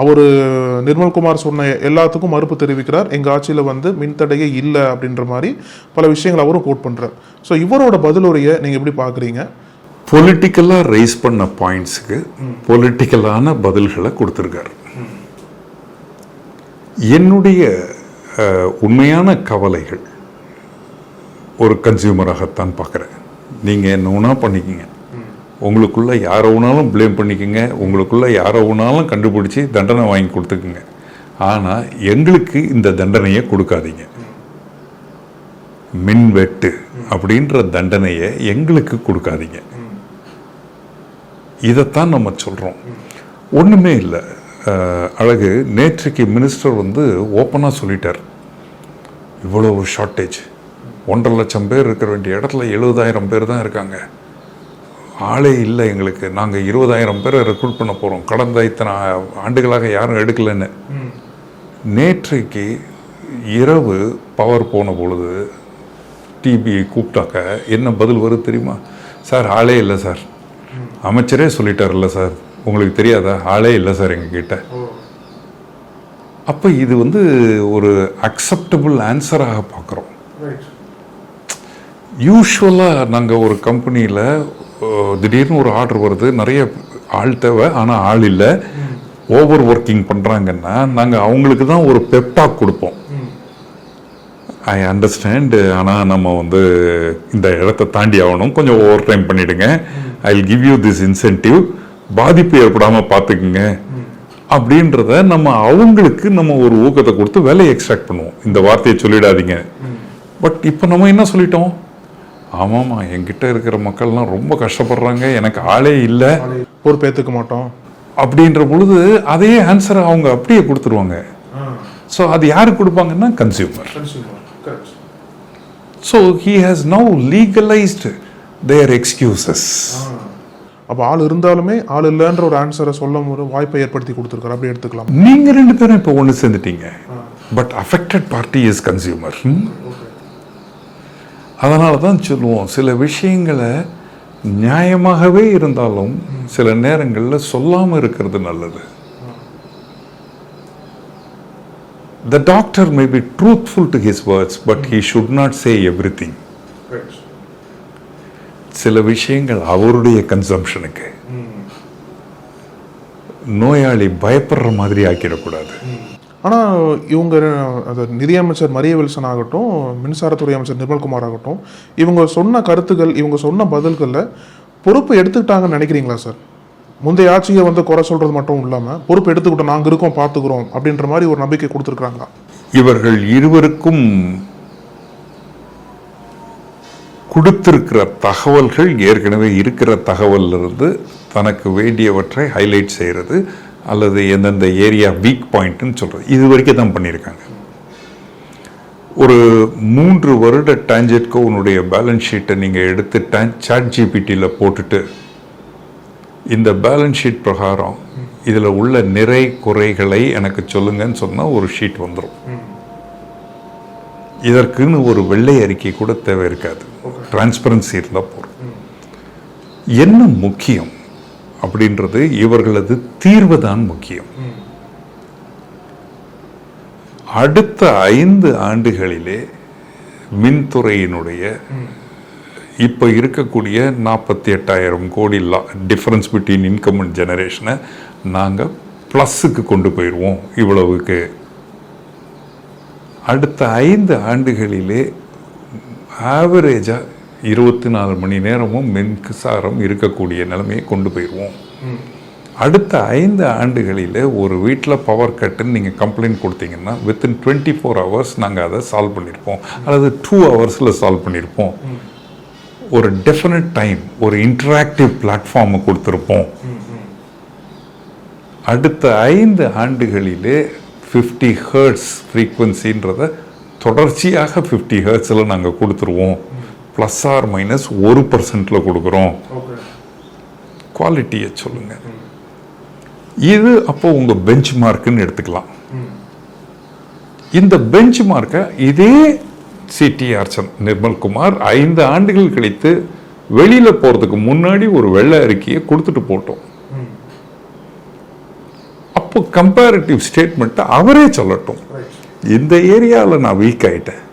அவர் நிர்மல்குமார் சொன்ன எல்லாத்துக்கும் மறுப்பு தெரிவிக்கிறார். எங்கள் ஆட்சியில் வந்து மின்தடையே இல்லை அப்படின்ற மாதிரி பல விஷயங்களை அவரும் கோட் பண்ணுறார். ஸோ இவரோட பதிலுரையை நீங்கள் எப்படி பார்க்குறீங்க? பொலிட்டிக்கலாக ரைஸ் பண்ண பாயிண்ட்ஸுக்கு பொலிட்டிக்கலான பதில்களை கொடுத்துருக்காரு. என்னுடைய உண்மையான கவலைகள் ஒரு கன்சியூமராகத்தான் பார்க்குறேன். நீங்கள் என்ன ஒன்றா பண்ணிக்கிங்க, உங்களுக்குள்ள யாரை வேணாலும் ப்ளேம் பண்ணிக்கோங்க, உங்களுக்குள்ள யாரை வேணாலும் கண்டுபிடிச்சி தண்டனை வாங்கி கொடுத்துக்குங்க. ஆனால் எங்களுக்கு இந்த தண்டனையை கொடுக்காதீங்க. மின்வெட்டு அப்படின்ற தண்டனையை எங்களுக்கு கொடுக்காதீங்க. இதைத்தான் நம்ம சொல்கிறோம். ஒன்றுமே இல்லை. அழகு நேற்றைக்கு மினிஸ்டர் வந்து ஓப்பனாக சொல்லிட்டார், இவ்வளோ ஷார்ட்டேஜ், 1.5 லட்சம் பேர் இருக்கிற வேண்டிய இடத்துல 70,000 பேர் தான் இருக்காங்க, ஆளே இல்லை எங்களுக்கு, நாங்கள் 20,000 பேரை ரெக்ரூட் பண்ண போகிறோம், கடந்த இத்தனை ஆண்டுகளாக யாரும் எடுக்கலைன்னு. நேற்றைக்கு இரவு பவர் போன பொழுது டிபிஐ கூப்பிட்டாக்க என்ன பதில் வருது தெரியுமா? சார் ஆளே இல்லை சார், அமைச்சரே சொல்லிட்டார்ல சார், உங்களுக்கு தெரியாதா, ஆளே இல்லை சார் எங்ககிட்ட. அப்போ இது வந்து ஒரு அக்செப்டபிள் ஆன்சராக பார்க்குறோம். யூஸ்வலாக நாங்கள் ஒரு கம்பெனியில் திடீர்னு ஒரு ஆர்டர் வருது, நிறைய ஆள் தேவை, ஆனால் ஆள் இல்லை, ஓவர் ஒர்க்கிங் பண்ணுறாங்கன்னா நாங்கள் அவங்களுக்கு தான் ஒரு பெப்டாக் கொடுப்போம். ஐ அண்டர்ஸ்டாண்ட், ஆனால் நம்ம வந்து இந்த இடத்த தாண்டி ஆகணும், கொஞ்சம் ஓவர் டைம் பண்ணிவிடுங்க, I will give you this incentive, பாதிப்பு ஏற்படாமல் பார்த்துக்குங்க அப்படின்றத நம்ம அவங்களுக்கு நம்ம ஒரு ஊக்கத்தை கொடுத்து வேலையை எக்ஸ்ட்ராக்ட் பண்ணுவோம். இந்த வார்த்தையை சொல்லிடாதீங்க. பட் இப்போ நம்ம என்ன சொல்லிட்டோம், ஆமாம்மா என்கிட்ட இருக்கிற மக்கள்லாம் ரொம்ப கஷ்டப்படுறாங்க, எனக்கு ஆளே இல்லை, பொறுப்பேற்றுக்க மாட்டோம் அப்படின்ற பொழுது அதே ஆன்சரை அவங்க அப்படியே கொடுத்துருவாங்க. ஸோ அது யாருக்கு கொடுப்பாங்கன்னா consumer. So he has now legalised their excuses. அப்போ ஆள் இருந்தாலுமே ஆள் இல்லைன்ற ஒரு ஆன்சரை சொல்ல ஒரு வாய்ப்பை ஏற்படுத்தி கொடுத்துருக்காரு, அப்படி எடுத்துக்கலாம். நீங்க 2 பேரும் இப்போ ஒன்று சேர்ந்துட்டீங்க, but affected party is consumer. அதனால தான் சொல்லுவோம், சில விஷயங்களை நியாயமாகவே இருந்தாலும் சில நேரங்களில் சொல்லாமல் இருக்கிறது நல்லது. The doctor may be truthful to his words, but he should not say everything. சில விஷயங்கள் அவருடைய கன்சம்ஷனுக்கு, நோயாளி பயப்படுற மாதிரி ஆக்கிடக்கூடாது. ஆனால் இவங்க நிதியமைச்சர் மரிய வில்சன் ஆகட்டும், மின்சாரத்துறை அமைச்சர் நிர்மல்குமார் ஆகட்டும், இவங்க சொன்ன கருத்துக்கள், இவங்க சொன்ன பதில்களில் பொறுப்பு எடுத்துக்கிட்டாங்கன்னு நினைக்கிறீங்களா சார்? முந்தைய ஆட்சியை குறை சொல்றது மட்டும் இல்லாமல் பொறுப்பு எடுத்துக்கிட்டோம், நாங்கள் இருக்கோம், பார்த்துக்கிறோம் அப்படின்ற மாதிரி ஒரு நம்பிக்கை கொடுத்துருக்காங்களா? இவர்கள் இருவருக்கும் கொடுத்திருக்கிற தகவல்கள் ஏற்கனவே இருக்கிற தகவலிருந்து தனக்கு வேண்டியவற்றை ஹைலைட் செய்கிறது அல்லது எந்தெந்த ஏரியா வீக் பாயிண்ட்னு சொல்கிறது, இது வரைக்கும் தான் பண்ணியிருக்காங்க. ஒரு 3 வருட டான்ஜெட்கோனுடைய பேலன்ஸ் ஷீட்டை நீங்கள் எடுத்து ChatGPTயில் போட்டுட்டு இந்த பேலன்ஸ் ஷீட் பிரகாரம் இதில் உள்ள நிறை குறைகளை எனக்கு சொல்லுங்கன்னு சொன்னால் ஒரு ஷீட் வந்துடும். இதற்குன்னு ஒரு வெள்ளை அறிக்கை கூட தேவை இருக்காது, டிரான்ஸ்பரன்சி இருந்தால் போதும். என்ன முக்கியம் அப்படின்றது இவர்களது தீர்வு தான் முக்கியம். அடுத்த 5 ஆண்டுகளிலே மின்துறையினுடைய இப்போ இருக்கக்கூடிய 48,000 கோடி டிஃபரன்ஸ் பிட்வீன் இன்கம் அண்ட் ஜெனரேஷனை நாங்கள் ப்ளஸ்ஸுக்கு கொண்டு போயிடுவோம். இவ்வளவுக்கு அடுத்த 5 ஆண்டுகளிலே ஆவரேஜாக 24 மணி நேரமும் மின்சாரம் இருக்கக்கூடிய நிலைமையை கொண்டு போயிடுவோம். அடுத்த 5 ஆண்டுகளில் ஒரு வீட்டில் பவர் கட்டுன்னு நீங்கள் கம்ப்ளைண்ட் கொடுத்தீங்கன்னா வித்தின் 24 hours நாங்கள் அதை சால்வ் பண்ணியிருப்போம், அல்லது 2 ஹவர்ஸில் சால்வ் பண்ணியிருப்போம். ஒரு டெஃபினட் டைம், ஒரு இன்டராக்டிவ் பிளாட்ஃபார்மை கொடுத்துருப்போம். அடுத்த 5 ஆண்டுகளிலே 50 ஹெர்ட்ஸ் ஃப்ரீக்வன்சின்றதை தொடர்ச்சியாக 50 ஹெர்ட்ஸில் நாங்கள் கொடுத்துருவோம். ப்ளஸ் ஆர் மைனஸ் 1% கொடுக்குறோம். குவாலிட்டியை சொல்லுங்கள். இது அப்போ உங்கள் பெஞ்ச் மார்க்குன்னு எடுத்துக்கலாம். இந்த பெஞ்ச் மார்க்கை இதே CTR நிர்மல்குமார் 5 ஆண்டுகள் கழித்து வெளியில் போகிறதுக்கு முன்னாடி ஒரு வெள்ளை அறிக்கையை கொடுத்துட்டு போட்டோம். அப்போ கம்பேரிட்டிவ் ஸ்டேட்மெண்ட்டை அவரே சொல்லட்டும். இந்த ஏரியாவில் நான் வீக் ஆகிட்டேன்,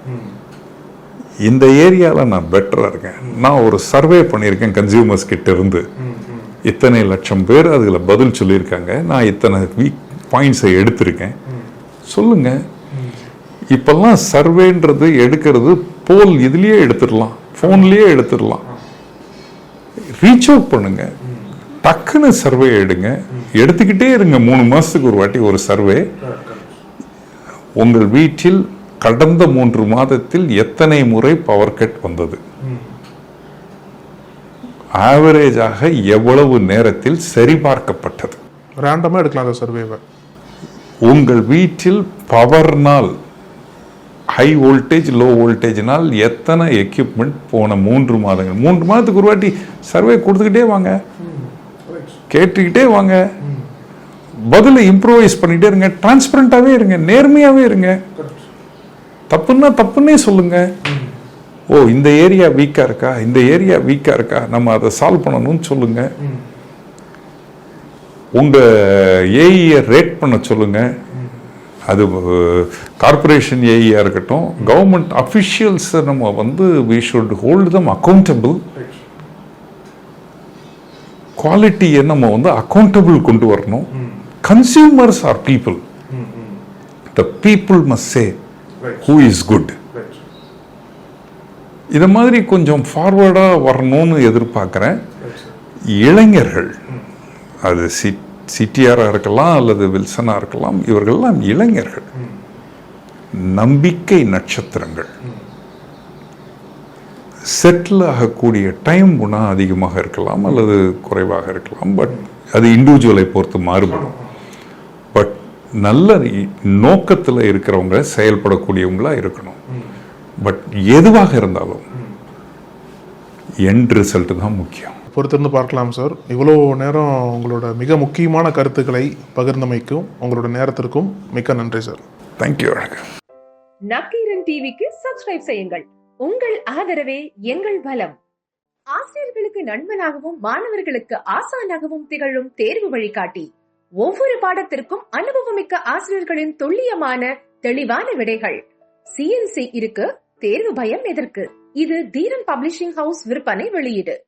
இந்த ஏரியாவில் நான் பெட்டராக இருக்கேன், நான் ஒரு சர்வே பண்ணியிருக்கேன் கன்சியூமர்ஸ் கிட்ட இருந்து, இத்தனை லட்சம் பேர் அதில் பதில் சொல்லியிருக்காங்க, நான் இத்தனை வீக் பாயிண்ட்ஸை எடுத்திருக்கேன், சொல்லுங்க. இப்பெல்லாம் சர்வேன்றது எடுக்கிறது போல் இதுலேயே எடுத்துடலாம், ஃபோன்லேயே எடுத்துடலாம். ரீச் அவுட் பண்ணுங்க, டக்குன்னு சர்வே எடுங்க, எடுத்துக்கிட்டே இருங்க. 3 மாதத்துக்கு ஒரு வாட்டி ஒரு சர்வே. உங்கள் வீட்டில் கடந்த 3 மாதத்தில் எத்தனை முறை பவர் கட் வந்தது, ஆவரேஜாக எவ்வளவு நேரத்தில் சரிபார்க்கப்பட்டது, ரேண்டமாக எடுக்கலாம் அந்த சர்வேவை. உங்கள் வீட்டில் பவர்னால் ஹை வோல்டேஜ் லோ வோல்டேஜ்னால் எத்தனை எக்யூப்மெண்ட் போன 3 மாதங்கள், 3 மாதத்துக்கு ஒரு வாட்டி சர்வே கொடுத்துக்கிட்டே வாங்க, கேட்டுக்கிட்டே வாங்க, பதிலை இம்ப்ரூவைஸ் பண்ணிட்டே இருங்க, டிரான்ஸ்பரண்டாகவே இருங்க, நேர்மையாகவே இருங்க. தப்புன்னா தப்புன்னே சொல்லுங்க. ஓ இந்த ஏரியா வீக்காக இருக்கா, இந்த ஏரியா வீக்காக இருக்கா, நம்ம அதை சால்வ் பண்ணணும்னு சொல்லுங்க. உங்கள் ஏஇயை ரேட் பண்ண சொல்லுங்க. அது கார்பரேஷன் ஏஇயாக இருக்கட்டும், கவர்மெண்ட் அஃபிஷியல்ஸை நம்ம we should hold them accountable. குவாலிட்டியை நம்ம அக்கௌண்டபிள் கொண்டு வரணும். Consumers are people. The people must say who is good. இதை மாதிரி கொஞ்சம் ஃபார்வர்டாக வரணும்னு எதிர்பார்க்குறேன். இளைஞர்கள், அது சிடிஆராக இருக்கலாம் அல்லது வில்சனாக இருக்கலாம், இவர்கள்லாம் இளைஞர்கள், நம்பிக்கை நட்சத்திரங்கள். செட்டில் ஆகக்கூடிய டைம் குணம் அதிகமாக இருக்கலாம் அல்லது குறைவாக இருக்கலாம். பட் அது இண்டிவிஜுவலை பொறுத்து மாறுபடும். பட் நல்ல நோக்கத்தில் இருக்கிறவங்க செயல்படக்கூடியவங்களா இருக்கணும். பட் எதுவாக இருந்தாலும் எண்ட் ரிசல்ட் தான் முக்கியம். பொறுத்திருந்து பார்க்கலாம் சார். இவ்வளோ நேரம் உங்களோட மிக முக்கியமான கருத்துக்களை பகிர்ந்தமைக்கும் உங்களோட நேரத்திற்கும் மிக்க நன்றி சார். தேங்க்யூ. வணக்கம். நக்கீரன் டிவிக்கு சப்ஸ்கிரைப் செய்யுங்கள். உங்கள் ஆதரவே எங்கள் பலம். ஆசிரியர்களுக்கு நண்பனாகவும் மாணவர்களுக்கு ஆசானாகவும் திகழும் தேர்வு வழிகாட்டி. ஒவ்வொரு பாடத்திற்கும் அனுபவமிக்க ஆசிரியர்களின் துல்லியமான தெளிவான விடைகள். CNC இருக்கு, தேர்வு பயம் எதற்கு? இது தீரன் பப்ளிஷிங் ஹவுஸ் விற்பனை வெளியீடு.